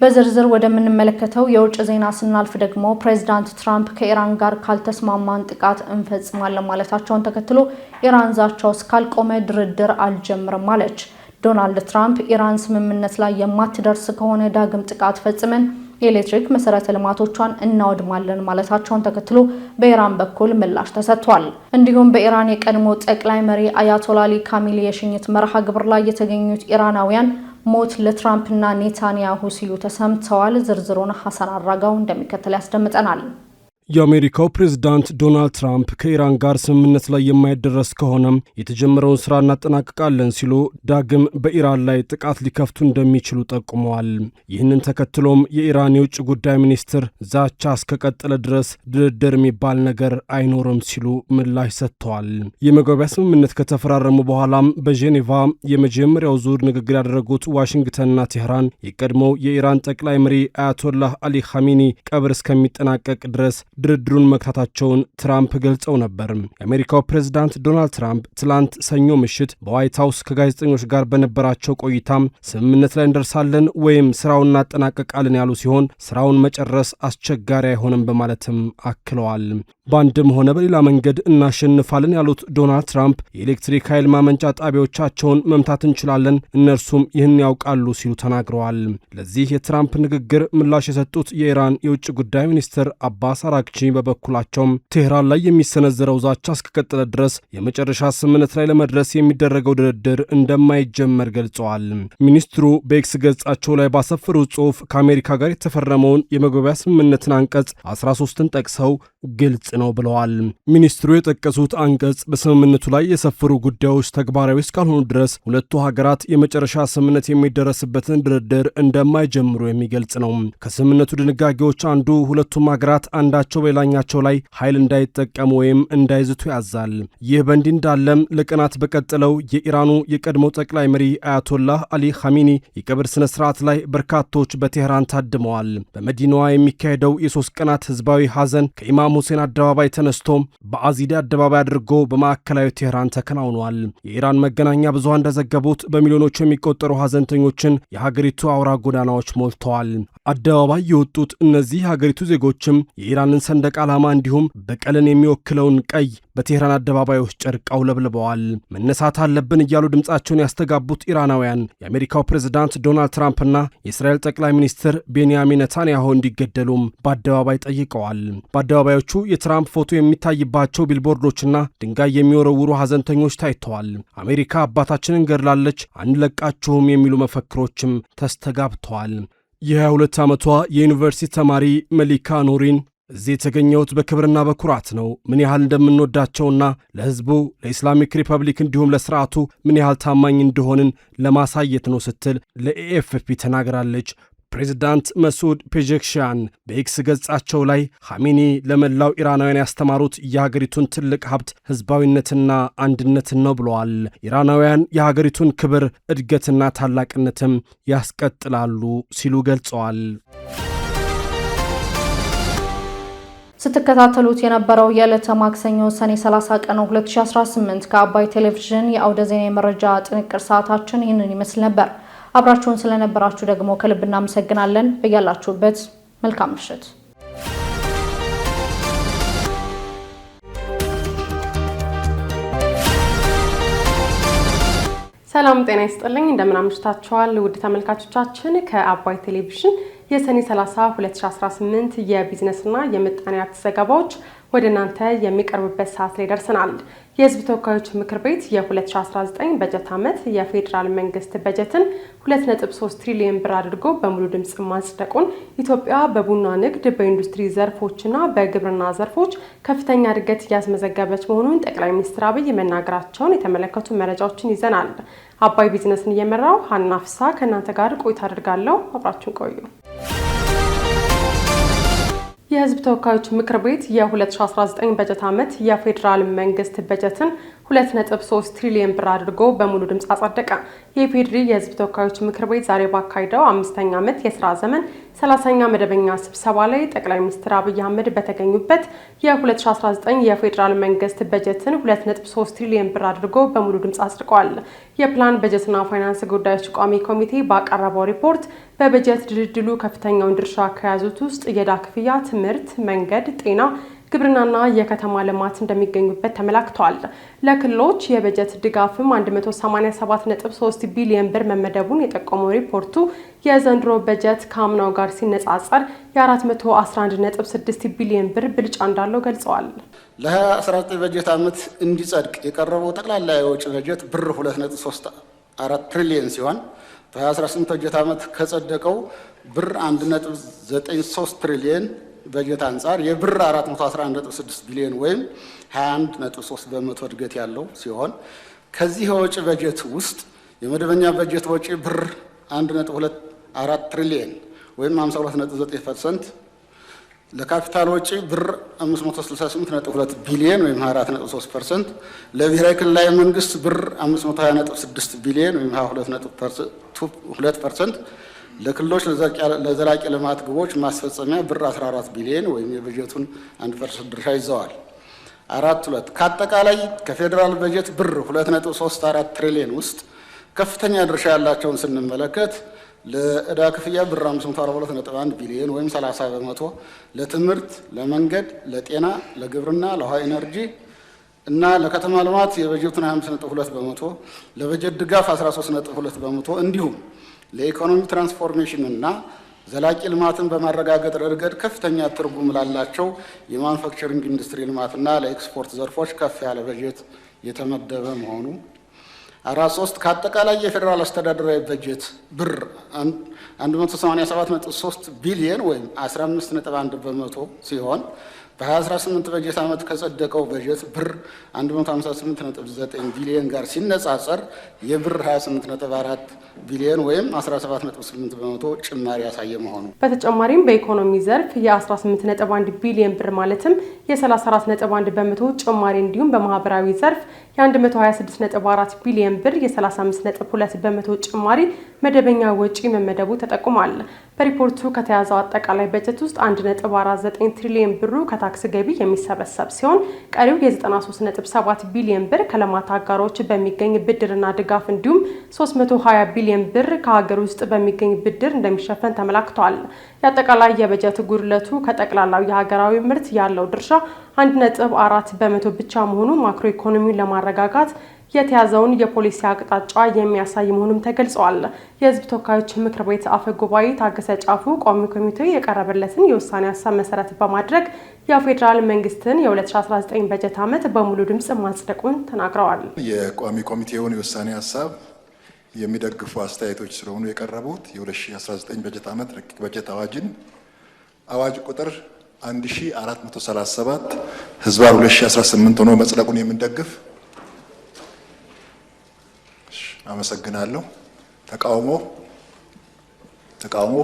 በዝርዝር ወደምንመለከተው የውጭ ዜና ስናልፍ ደግሞ ፕሬዝዳንት ትራምፕ ከኢራን ጋር ካልተስማማን ጥቃት እንፈጽማለን ማለታቸውን ተከትሎ ኢራን ዛቻው እስካልቆመ ድርድር አልጀምርም አለች። ዶናልድ ትራምፕ ኢራን ስምምነት ላይ የማትደርስ ከሆነ ዳግም ጥቃት ፈጽመን የኤሌክትሪክ መሰረተ ልማቶቿን እናወድማለን ማለታቸውን ተከትሎ በኢራን በኩል ምላሽ ተሰጥቷል። እንዲሁም በኢራን የቀድሞ ጠቅላይ መሪ አያቶላ አሊ ካሚሊ የሽኝት መርሃ ግብር ላይ የተገኙት ኢራናውያን ሞት ለትራምፕና ኔታንያሁ ሲሉ ተሰምተዋል። ዝርዝሩን ሐሰን አራጋው እንደሚከተል ያስደምጠናል። የአሜሪካው ፕሬዝዳንት ዶናልድ ትራምፕ ከኢራን ጋር ስምምነት ላይ የማይደረስ ከሆነም የተጀመረውን ስራ እናጠናቅቃለን ሲሉ ዳግም በኢራን ላይ ጥቃት ሊከፍቱ እንደሚችሉ ጠቁመዋል። ይህንን ተከትሎም የኢራን የውጭ ጉዳይ ሚኒስትር ዛቻ እስከቀጠለ ድረስ ድርድር የሚባል ነገር አይኖርም ሲሉ ምላሽ ሰጥተዋል። የመግባቢያ ስምምነት ከተፈራረሙ በኋላም በጄኔቫ የመጀመሪያው ዙር ንግግር ያደረጉት ዋሽንግተንና ቴህራን የቀድሞው የኢራን ጠቅላይ መሪ አያቶላህ አሊ ኻሜኒ ቀብር እስከሚጠናቀቅ ድረስ ድርድሩን መክታታቸውን ትራምፕ ገልጸው ነበር። የአሜሪካው ፕሬዝዳንት ዶናልድ ትራምፕ ትላንት ሰኞ ምሽት በዋይት ሃውስ ከጋዜጠኞች ጋር በነበራቸው ቆይታም ስምምነት ላይ እንደርሳለን ወይም ስራውን እናጠናቀቃለን ያሉ ሲሆን ስራውን መጨረስ አስቸጋሪ አይሆንም በማለትም አክለዋል። በአንድም ሆነ በሌላ መንገድ እናሸንፋለን ያሉት ዶናልድ ትራምፕ የኤሌክትሪክ ኃይል ማመንጫ ጣቢያዎቻቸውን መምታት እንችላለን፣ እነርሱም ይህን ያውቃሉ ሲሉ ተናግረዋል። ለዚህ የትራምፕ ንግግር ምላሽ የሰጡት የኢራን የውጭ ጉዳይ ሚኒስትር አባስ አራግቺ በበኩላቸውም ቴህራን ላይ የሚሰነዘረው ዛቻ እስከቀጠለ ድረስ የመጨረሻ ስምምነት ላይ ለመድረስ የሚደረገው ድርድር እንደማይጀመር ገልጸዋል። ሚኒስትሩ በኤክስ ገጻቸው ላይ ባሰፈሩት ጽሑፍ ከአሜሪካ ጋር የተፈረመውን የመግባቢያ ስምምነትን አንቀጽ 13ን ጠቅሰው ግልጽ ነው ብለዋል። ሚኒስትሩ የጠቀሱት አንቀጽ በስምምነቱ ላይ የሰፈሩ ጉዳዮች ተግባራዊ እስካልሆኑ ድረስ ሁለቱ ሀገራት የመጨረሻ ስምምነት የሚደረስበትን ድርድር እንደማይጀምሩ የሚገልጽ ነው። ከስምምነቱ ድንጋጌዎች አንዱ ሁለቱም ሀገራት አንዳቸው በሌላኛቸው ላይ ኃይል እንዳይጠቀሙ ወይም እንዳይዝቱ ያዛል። ይህ በእንዲህ እንዳለም ለቀናት በቀጠለው የኢራኑ የቀድሞ ጠቅላይ መሪ አያቶላህ አሊ ኻሜኒ የቀብር ስነ ስርዓት ላይ በርካቶች በቴህራን ታድመዋል። በመዲናዋ የሚካሄደው የ3 ቀናት ህዝባዊ ሐዘን ከኢማም ሁሴን አደባባይ ተነስቶ በአዚዲ አደባባይ አድርጎ በማዕከላዊ ቴህራን ተከናውኗል። የኢራን መገናኛ ብዙሃን እንደዘገቡት በሚሊዮኖቹ የሚቆጠሩ ሐዘንተኞችን የሀገሪቱ አውራ ጎዳናዎች ሞልተዋል። አደባባይ የወጡት እነዚህ የሀገሪቱ ዜጎችም የኢራንን ሰንደቅ ዓላማ እንዲሁም በቀልን የሚወክለውን ቀይ በቴህራን አደባባዮች ጨርቅ አውለብልበዋል። መነሳት አለብን እያሉ ድምፃቸውን ያስተጋቡት ኢራናውያን የአሜሪካው ፕሬዝዳንት ዶናልድ ትራምፕና የእስራኤል ጠቅላይ ሚኒስትር ቤንያሚን ኔታንያሁ እንዲገደሉም በአደባባይ ጠይቀዋል። በአደባባዮቹ የትራምፕ ፎቶ የሚታይባቸው ቢልቦርዶችና ድንጋይ የሚወረውሩ ሐዘንተኞች ታይተዋል። አሜሪካ አባታችንን ገድላለች፣ አንለቃችሁም የሚሉ መፈክሮችም ተስተጋብተዋል። የ22 ዓመቷ የዩኒቨርሲቲ ተማሪ መሊካ ኑሪን እዚህ የተገኘሁት በክብርና በኩራት ነው። ምን ያህል እንደምንወዳቸውና ለሕዝቡ ለኢስላሚክ ሪፐብሊክ እንዲሁም ለስርዓቱ ምን ያህል ታማኝ እንደሆንን ለማሳየት ነው ስትል ለኤኤፍፒ ተናግራለች። ፕሬዚዳንት መሱድ ፔዜሽኪያን በኤክስ ገጻቸው ላይ ኻሜኒ ለመላው ኢራናውያን ያስተማሩት የሀገሪቱን ትልቅ ሀብት ህዝባዊነትና አንድነትን ነው ብለዋል። ኢራናውያን የሀገሪቱን ክብር እድገትና ታላቅነትም ያስቀጥላሉ ሲሉ ገልጸዋል። ስትከታተሉት የነበረው የዕለተ ማክሰኞ ሰኔ 30 ቀን 2018 ከአባይ ቴሌቪዥን የአውደ ዜና የመረጃ ጥንቅር ሰዓታችን ይህንን ይመስል ነበር። አብራችሁን ስለነበራችሁ ደግሞ ከልብ እናመሰግናለን። በያላችሁበት መልካም ምሽት። ሰላም ጤና ይስጥልኝ። እንደምን አምሽታችኋል ውድ ተመልካቾቻችን። ከአባይ ቴሌቪዥን የሰኔ 30 2018 የቢዝነስና የምጣኔ ሀብት ዘገባዎች ወደ እናንተ የሚቀርብበት ሰዓት ላይ ደርሰናል። የህዝብ ተወካዮች ምክር ቤት የ2019 በጀት ዓመት የፌዴራል መንግስት በጀትን 2.3 ትሪሊዮን ብር አድርጎ በሙሉ ድምጽ ማጽደቁን ኢትዮጵያ በቡና ንግድ፣ በኢንዱስትሪ ዘርፎችና በግብርና ዘርፎች ከፍተኛ እድገት እያስመዘገበች መሆኑን ጠቅላይ ሚኒስትር አብይ መናገራቸውን የተመለከቱ መረጃዎችን ይዘናል። አባይ ቢዝነስን እየመራው ሀና ፍሳ ከእናንተ ጋር ቆይታ አድርጋለሁ። አብራችሁን ቆዩ። የህዝብ ተወካዮች ምክር ቤት የ2019 በጀት ዓመት የፌዴራል መንግስት በጀትን 2.3 ትሪሊዮን ብር አድርጎ በሙሉ ድምጽ አጸደቀ። የኢፌዴሪ የህዝብ ተወካዮች ምክር ቤት ዛሬ ባካሄደው 5ኛ ዓመት የሥራ ዘመን 30ኛ መደበኛ ስብሰባ ላይ ጠቅላይ ሚኒስትር አብይ አህመድ በተገኙበት የ2019 የፌዴራል መንግስት በጀትን 2.3 ትሪሊዮን ብር አድርጎ በሙሉ ድምጽ አጽድቋል። የፕላን በጀትና ፋይናንስ ጉዳዮች ቋሚ ኮሚቴ ባቀረበው ሪፖርት በበጀት ድልድሉ ከፍተኛውን ድርሻ ከያዙት ውስጥ የዕዳ ክፍያ፣ ትምህርት፣ መንገድ፣ ጤና፣ ግብርናና የከተማ ልማት እንደሚገኙበት ተመላክቷል። ለክልሎች የበጀት ድጋፍም 187.3 ቢሊዮን ብር መመደቡን የጠቆመው ሪፖርቱ የዘንድሮ በጀት ከአምናው ጋር ሲነጻጸር የ411.6 ቢሊዮን ብር ብልጫ እንዳለው ገልጸዋል። ለ2019 በጀት ዓመት እንዲጸድቅ የቀረበው ጠቅላላ የወጪ በጀት ብር 2.34 ትሪሊዮን ሲሆን በ2018 በጀት ዓመት ከጸደቀው ብር 1.93 ትሪሊዮን በጀት አንጻር የብር 411.6 ቢሊዮን ወይም 21.3 በመቶ እድገት ያለው ሲሆን ከዚህ የወጪ በጀት ውስጥ የመደበኛ በጀት ወጪ ብር 1.24 ትሪሊዮን ወይም 52.9%፣ ለካፒታል ወጪ ብር 568.2 ቢሊዮን ወይም 24.3%፣ ለብሔራዊ ክልላዊ መንግስት ብር 520.6 ቢሊዮን ወይም 22%፣ ለክልሎች ለዘላቂ ልማት ግቦች ማስፈጸሚያ ብር 14 ቢሊዮን ወይም የበጀቱን 1% ድርሻ ይዘዋል። 4.2 ከአጠቃላይ ከፌዴራል በጀት ብር 2.34 ትሪሊዮን ውስጥ ከፍተኛ ድርሻ ያላቸውን ስንመለከት ለዕዳ ክፍያ ብር 542.1 ቢሊዮን ወይም 30 በመቶ፣ ለትምህርት፣ ለመንገድ፣ ለጤና፣ ለግብርና፣ ለውሃ ኢነርጂ እና ለከተማ ልማት የበጀቱን 25.2 በመቶ፣ ለበጀት ድጋፍ 13.2 በመቶ እንዲሁም ለኢኮኖሚ ትራንስፎርሜሽን እና ዘላቂ ልማትን በማረጋገጥ ረገድ ከፍተኛ ትርጉም ላላቸው የማኑፋክቸሪንግ ኢንዱስትሪ ልማትና ለኤክስፖርት ዘርፎች ከፍ ያለ በጀት የተመደበ መሆኑ። 4.3 ከአጠቃላይ የፌዴራል አስተዳደራዊ በጀት ብር 187.3 ቢሊዮን ወይም 15.1 በመቶ ሲሆን በ2018 በጀት ዓመት ከጸደቀው በጀት ብር 158.9 ቢሊዮን ጋር ሲነጻጸር የብር 28.4 ቢሊዮን ወይም 17.8 በመቶ ጭማሪ ያሳየ መሆኑ። በተጨማሪም በኢኮኖሚ ዘርፍ የ18.1 ቢሊዮን ብር ማለትም የ34.1 በመቶ ጭማሪ እንዲሁም በማህበራዊ ዘርፍ የ126.4 ቢሊዮን ብር የ35.2 በመቶ ጭማሪ መደበኛ ወጪ መመደቡ ተጠቁሟል። በሪፖርቱ ከተያዘው አጠቃላይ በጀት ውስጥ 1.49 ትሪሊዮን ብሩ ከታክስ ገቢ የሚሰበሰብ ሲሆን ቀሪው የ93.7 ቢሊዮን ብር ከልማት አጋሮች በሚገኝ ብድርና ድጋፍ እንዲሁም 320 ቢሊዮን ብር ከሀገር ውስጥ በሚገኝ ብድር እንደሚሸፈን ተመላክቷል። የአጠቃላይ የበጀት ጉድለቱ ከጠቅላላው የሀገራዊ ምርት ያለው ድርሻ 1.4 በመቶ ብቻ መሆኑ ማክሮ ኢኮኖሚውን ለማረጋጋት የተያዘውን የፖሊሲ አቅጣጫ የሚያሳይ መሆኑም ተገልጿል። የህዝብ ተወካዮች ምክር ቤት አፈ ጉባኤ ታገሰ ጫፉ ቋሚ ኮሚቴው የቀረበለትን የውሳኔ ሀሳብ መሰረት በማድረግ የፌዴራል መንግስትን የ2019 በጀት ዓመት በሙሉ ድምጽ ማጽደቁን ተናግረዋል። የቋሚ ኮሚቴውን የውሳኔ ሀሳብ የሚደግፉ አስተያየቶች ስለሆኑ የቀረቡት የ2019 በጀት ዓመት ረቂቅ በጀት አዋጅን አዋጅ ቁጥር 1437 ህዝባር 2018 ሆኖ መጽደቁን የምንደግፍ። አመሰግናለሁ። ተቃውሞ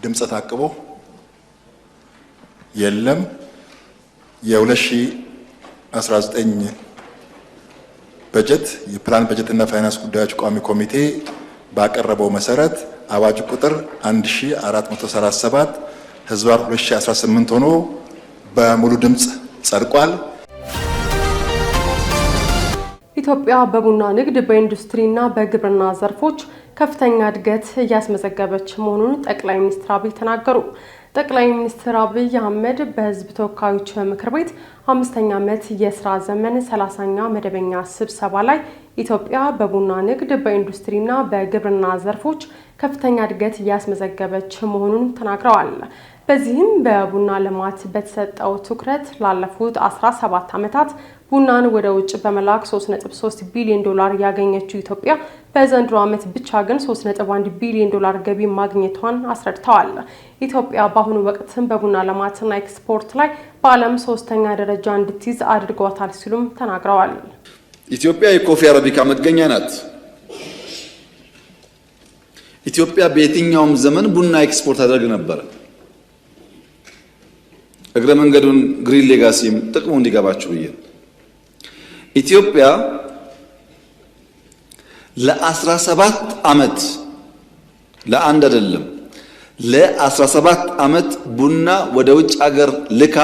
ድምፀ ታቅቦ የለም። የ2019 በጀት የፕላን በጀትና ፋይናንስ ጉዳዮች ቋሚ ኮሚቴ ባቀረበው መሰረት አዋጅ ቁጥር 1437 ህዝባር 2018 ሆኖ በሙሉ ድምፅ ጸድቋል። ኢትዮጵያ በቡና ንግድ፣ በኢንዱስትሪና በግብርና ዘርፎች ከፍተኛ እድገት እያስመዘገበች መሆኑን ጠቅላይ ሚኒስትር አብይ ተናገሩ። ጠቅላይ ሚኒስትር አብይ አህመድ በህዝብ ተወካዮች ምክር ቤት 5ኛ ዓመት የሥራ ዘመን 30ኛ መደበኛ ስብሰባ ላይ ኢትዮጵያ በቡና ንግድ፣ በኢንዱስትሪና በግብርና ዘርፎች ከፍተኛ እድገት እያስመዘገበች መሆኑን ተናግረዋል። በዚህም በቡና ልማት በተሰጠው ትኩረት ላለፉት 17 ዓመታት ቡናን ወደ ውጭ በመላክ 3.3 ቢሊዮን ዶላር ያገኘችው ኢትዮጵያ በዘንድሮ ዓመት ብቻ ግን 3.1 ቢሊዮን ዶላር ገቢ ማግኘቷን አስረድተዋል። ኢትዮጵያ በአሁኑ ወቅትም በቡና ልማትና ኤክስፖርት ላይ በዓለም 3ኛ ደረጃ እንድትይዝ አድርጓታል ሲሉም ተናግረዋል። ኢትዮጵያ የኮፊ አረቢካ መገኛ ናት። ኢትዮጵያ በየትኛውም ዘመን ቡና ኤክስፖርት አድርግ ነበር። እግረ መንገዱን ግሪን ሌጋሲም ጥቅሙ እንዲገባችሁ ብዬ ኢትዮጵያ ለ17 ዓመት ለአንድ አይደለም ለ17 ዓመት ቡና ወደ ውጭ ሀገር ልካ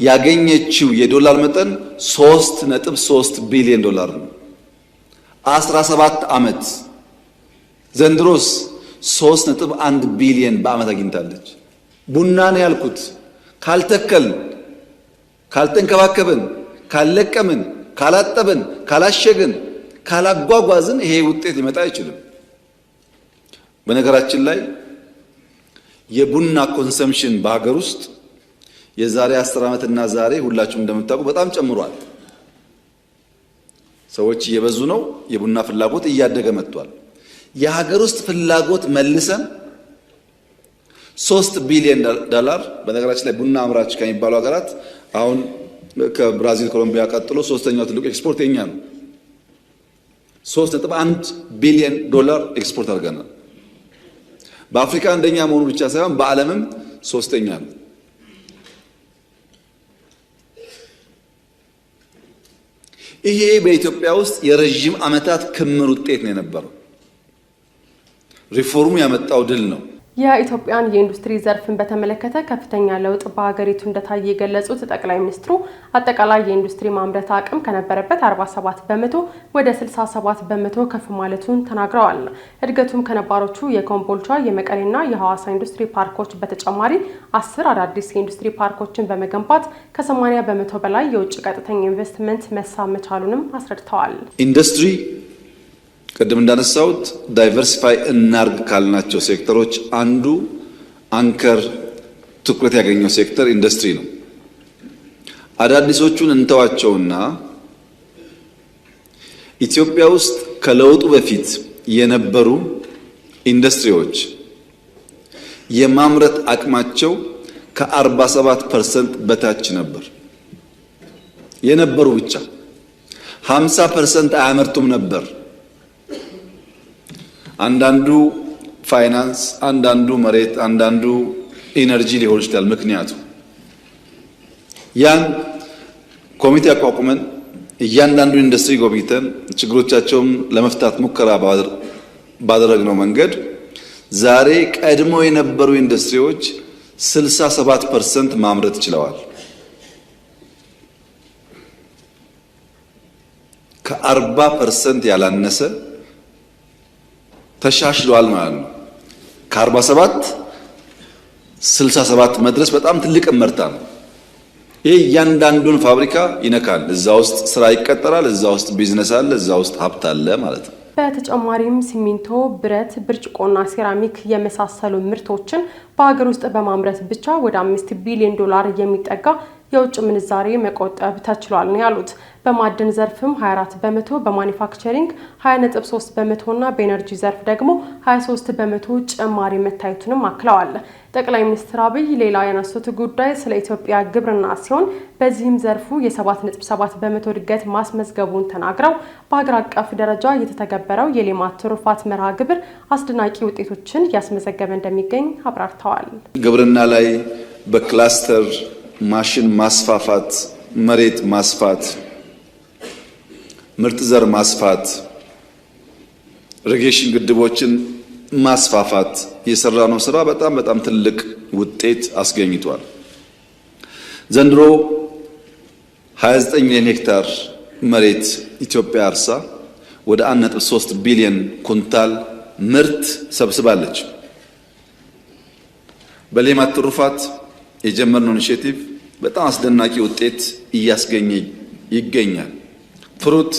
ያገኘችው የዶላር መጠን 3.3 ቢሊዮን ዶላር ነው። 17 ዓመት ዘንድሮስ 3.1 ቢሊዮን በዓመት አግኝታለች። ቡና ነው ያልኩት። ካልተከልን፣ ካልተንከባከብን፣ ካልለቀምን፣ ካላጠብን፣ ካላሸግን፣ ካላጓጓዝን ይሄ ውጤት ሊመጣ አይችልም። በነገራችን ላይ የቡና ኮንሰምፕሽን በሀገር ውስጥ የዛሬ 10 ዓመት እና ዛሬ ሁላችሁም እንደምታውቁ በጣም ጨምሯል። ሰዎች እየበዙ ነው። የቡና ፍላጎት እያደገ መጥቷል። የሀገር ውስጥ ፍላጎት መልሰን 3 ቢሊዮን ዶላር በነገራችን ላይ ቡና አምራች ከሚባሉ ሀገራት አሁን ከብራዚል ኮሎምቢያ ቀጥሎ 3ኛው ትልቁ ኤክስፖርት የኛ ነው። 3.1 ቢሊዮን ዶላር ኤክስፖርት አድርገናል። በአፍሪካ አንደኛ መሆኑ ብቻ ሳይሆን በዓለምም 3ኛ ነው። ይሄ በኢትዮጵያ ውስጥ የረጅም ዓመታት ክምር ውጤት ነው የነበረው። ሪፎርሙ ያመጣው ድል ነው። የኢትዮጵያን የኢንዱስትሪ ዘርፍን በተመለከተ ከፍተኛ ለውጥ በሀገሪቱ እንደታየ የገለጹት ጠቅላይ ሚኒስትሩ አጠቃላይ የኢንዱስትሪ ማምረት አቅም ከነበረበት 47 በመቶ ወደ 67 በመቶ ከፍ ማለቱን ተናግረዋል። እድገቱም ከነባሮቹ የኮምቦልቻ የመቀሌና የሐዋሳ ኢንዱስትሪ ፓርኮች በተጨማሪ 10 አዳዲስ የኢንዱስትሪ ፓርኮችን በመገንባት ከ80 በመቶ በላይ የውጭ ቀጥተኛ ኢንቨስትመንት መሳብ መቻሉንም አስረድተዋል። ኢንዱስትሪ ቅድም እንዳነሳሁት ዳይቨርሲፋይ እናርግ ካልናቸው ሴክተሮች አንዱ አንከር ትኩረት ያገኘው ሴክተር ኢንዱስትሪ ነው። አዳዲሶቹን እንተዋቸውና ኢትዮጵያ ውስጥ ከለውጡ በፊት የነበሩ ኢንዱስትሪዎች የማምረት አቅማቸው ከ47% በታች ነበር የነበሩ ብቻ 50% አያመርቱም ነበር። አንዳንዱ ፋይናንስ፣ አንዳንዱ መሬት፣ አንዳንዱ ኢነርጂ ሊሆን ይችላል ምክንያቱ። ያን ኮሚቴ አቋቁመን እያንዳንዱ ኢንዱስትሪ ጎብኝተን ችግሮቻቸውን ለመፍታት ሙከራ ባደረግነው መንገድ ዛሬ ቀድሞ የነበሩ ኢንዱስትሪዎች 67% ማምረት ችለዋል። ከ40% ያላነሰ ተሻሽሏል ማለት ነው። ከ47 67 መድረስ በጣም ትልቅ እመርታ ነው። ይህ እያንዳንዱን ፋብሪካ ይነካል። እዛ ውስጥ ስራ ይቀጠራል፣ እዛ ውስጥ ቢዝነስ አለ፣ እዛ ውስጥ ሀብት አለ ማለት ነው። በተጨማሪም ሲሚንቶ፣ ብረት፣ ብርጭቆና ሴራሚክ የመሳሰሉ ምርቶችን በሀገር ውስጥ በማምረት ብቻ ወደ 5 ቢሊዮን ዶላር የሚጠጋ የውጭ ምንዛሬ መቆጠብ ተችሏል ነው ያሉት። በማዕድን ዘርፍም 24 በመቶ፣ በማኒፋክቸሪንግ 20.3 በመቶና በኤነርጂ ዘርፍ ደግሞ 23 በመቶ ጭማሪ መታየቱንም አክለዋል። ጠቅላይ ሚኒስትር አብይ ሌላ ያነሱት ጉዳይ ስለ ኢትዮጵያ ግብርና ሲሆን በዚህም ዘርፉ የ7.7 በመቶ እድገት ማስመዝገቡን ተናግረው በሀገር አቀፍ ደረጃ የተተገበረው የሌማት ትሩፋት መርሃ ግብር አስደናቂ ውጤቶችን እያስመዘገበ እንደሚገኝ አብራርተዋል። ግብርና ላይ በክላስተር ማሽን ማስፋፋት፣ መሬት ማስፋት፣ ምርጥ ዘር ማስፋት፣ ኢሪጌሽን ግድቦችን ማስፋፋት የሰራነው ስራ በጣም ትልቅ ውጤት አስገኝቷል። ዘንድሮ 29 ሚሊዮን ሄክታር መሬት ኢትዮጵያ አርሳ ወደ 1.3 ቢሊዮን ኩንታል ምርት ሰብስባለች። በሌማት ትሩፋት የጀመርነው ኢኒሼቲቭ በጣም አስደናቂ ውጤት እያስገኘ ይገኛል። ፍሩት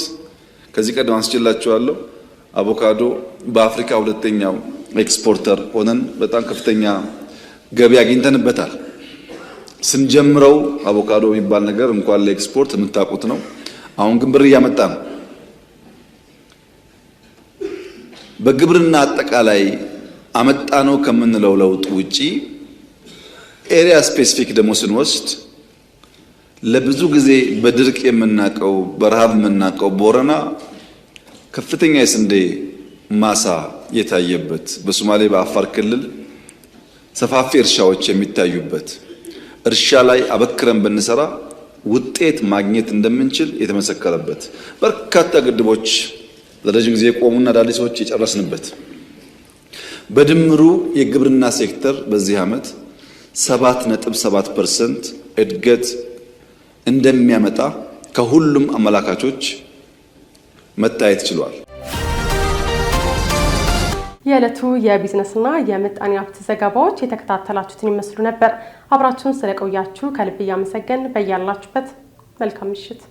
ከዚህ ቀደም አንስቼላችኋለሁ። አቮካዶ በአፍሪካ ሁለተኛው ኤክስፖርተር ሆነን በጣም ከፍተኛ ገቢ አግኝተንበታል። ስንጀምረው አቮካዶ የሚባል ነገር እንኳን ለኤክስፖርት የምታውቁት ነው። አሁን ግን ብር እያመጣ ነው። በግብርና አጠቃላይ አመጣ ነው ከምንለው ለውጥ ውጪ ኤሪያ ስፔሲፊክ ደግሞ ስንወስድ ለብዙ ጊዜ በድርቅ የምናቀው በረሃብ የምናቀው ቦረና ከፍተኛ የስንዴ ማሳ የታየበት፣ በሶማሌ በአፋር ክልል ሰፋፊ እርሻዎች የሚታዩበት፣ እርሻ ላይ አበክረን ብንሰራ ውጤት ማግኘት እንደምንችል የተመሰከረበት፣ በርካታ ግድቦች ለረጅም ጊዜ የቆሙና አዳዲሶች የጨረስንበት፣ በድምሩ የግብርና ሴክተር በዚህ ዓመት 7.7% እድገት እንደሚያመጣ ከሁሉም አመላካቾች መታየት ችሏል። የዕለቱ የቢዝነስና የምጣኔ ሀብት ዘገባዎች የተከታተላችሁትን ይመስሉ ነበር። አብራችሁን ስለቆያችሁ ከልብ እያመሰገን በያላችሁበት መልካም ምሽት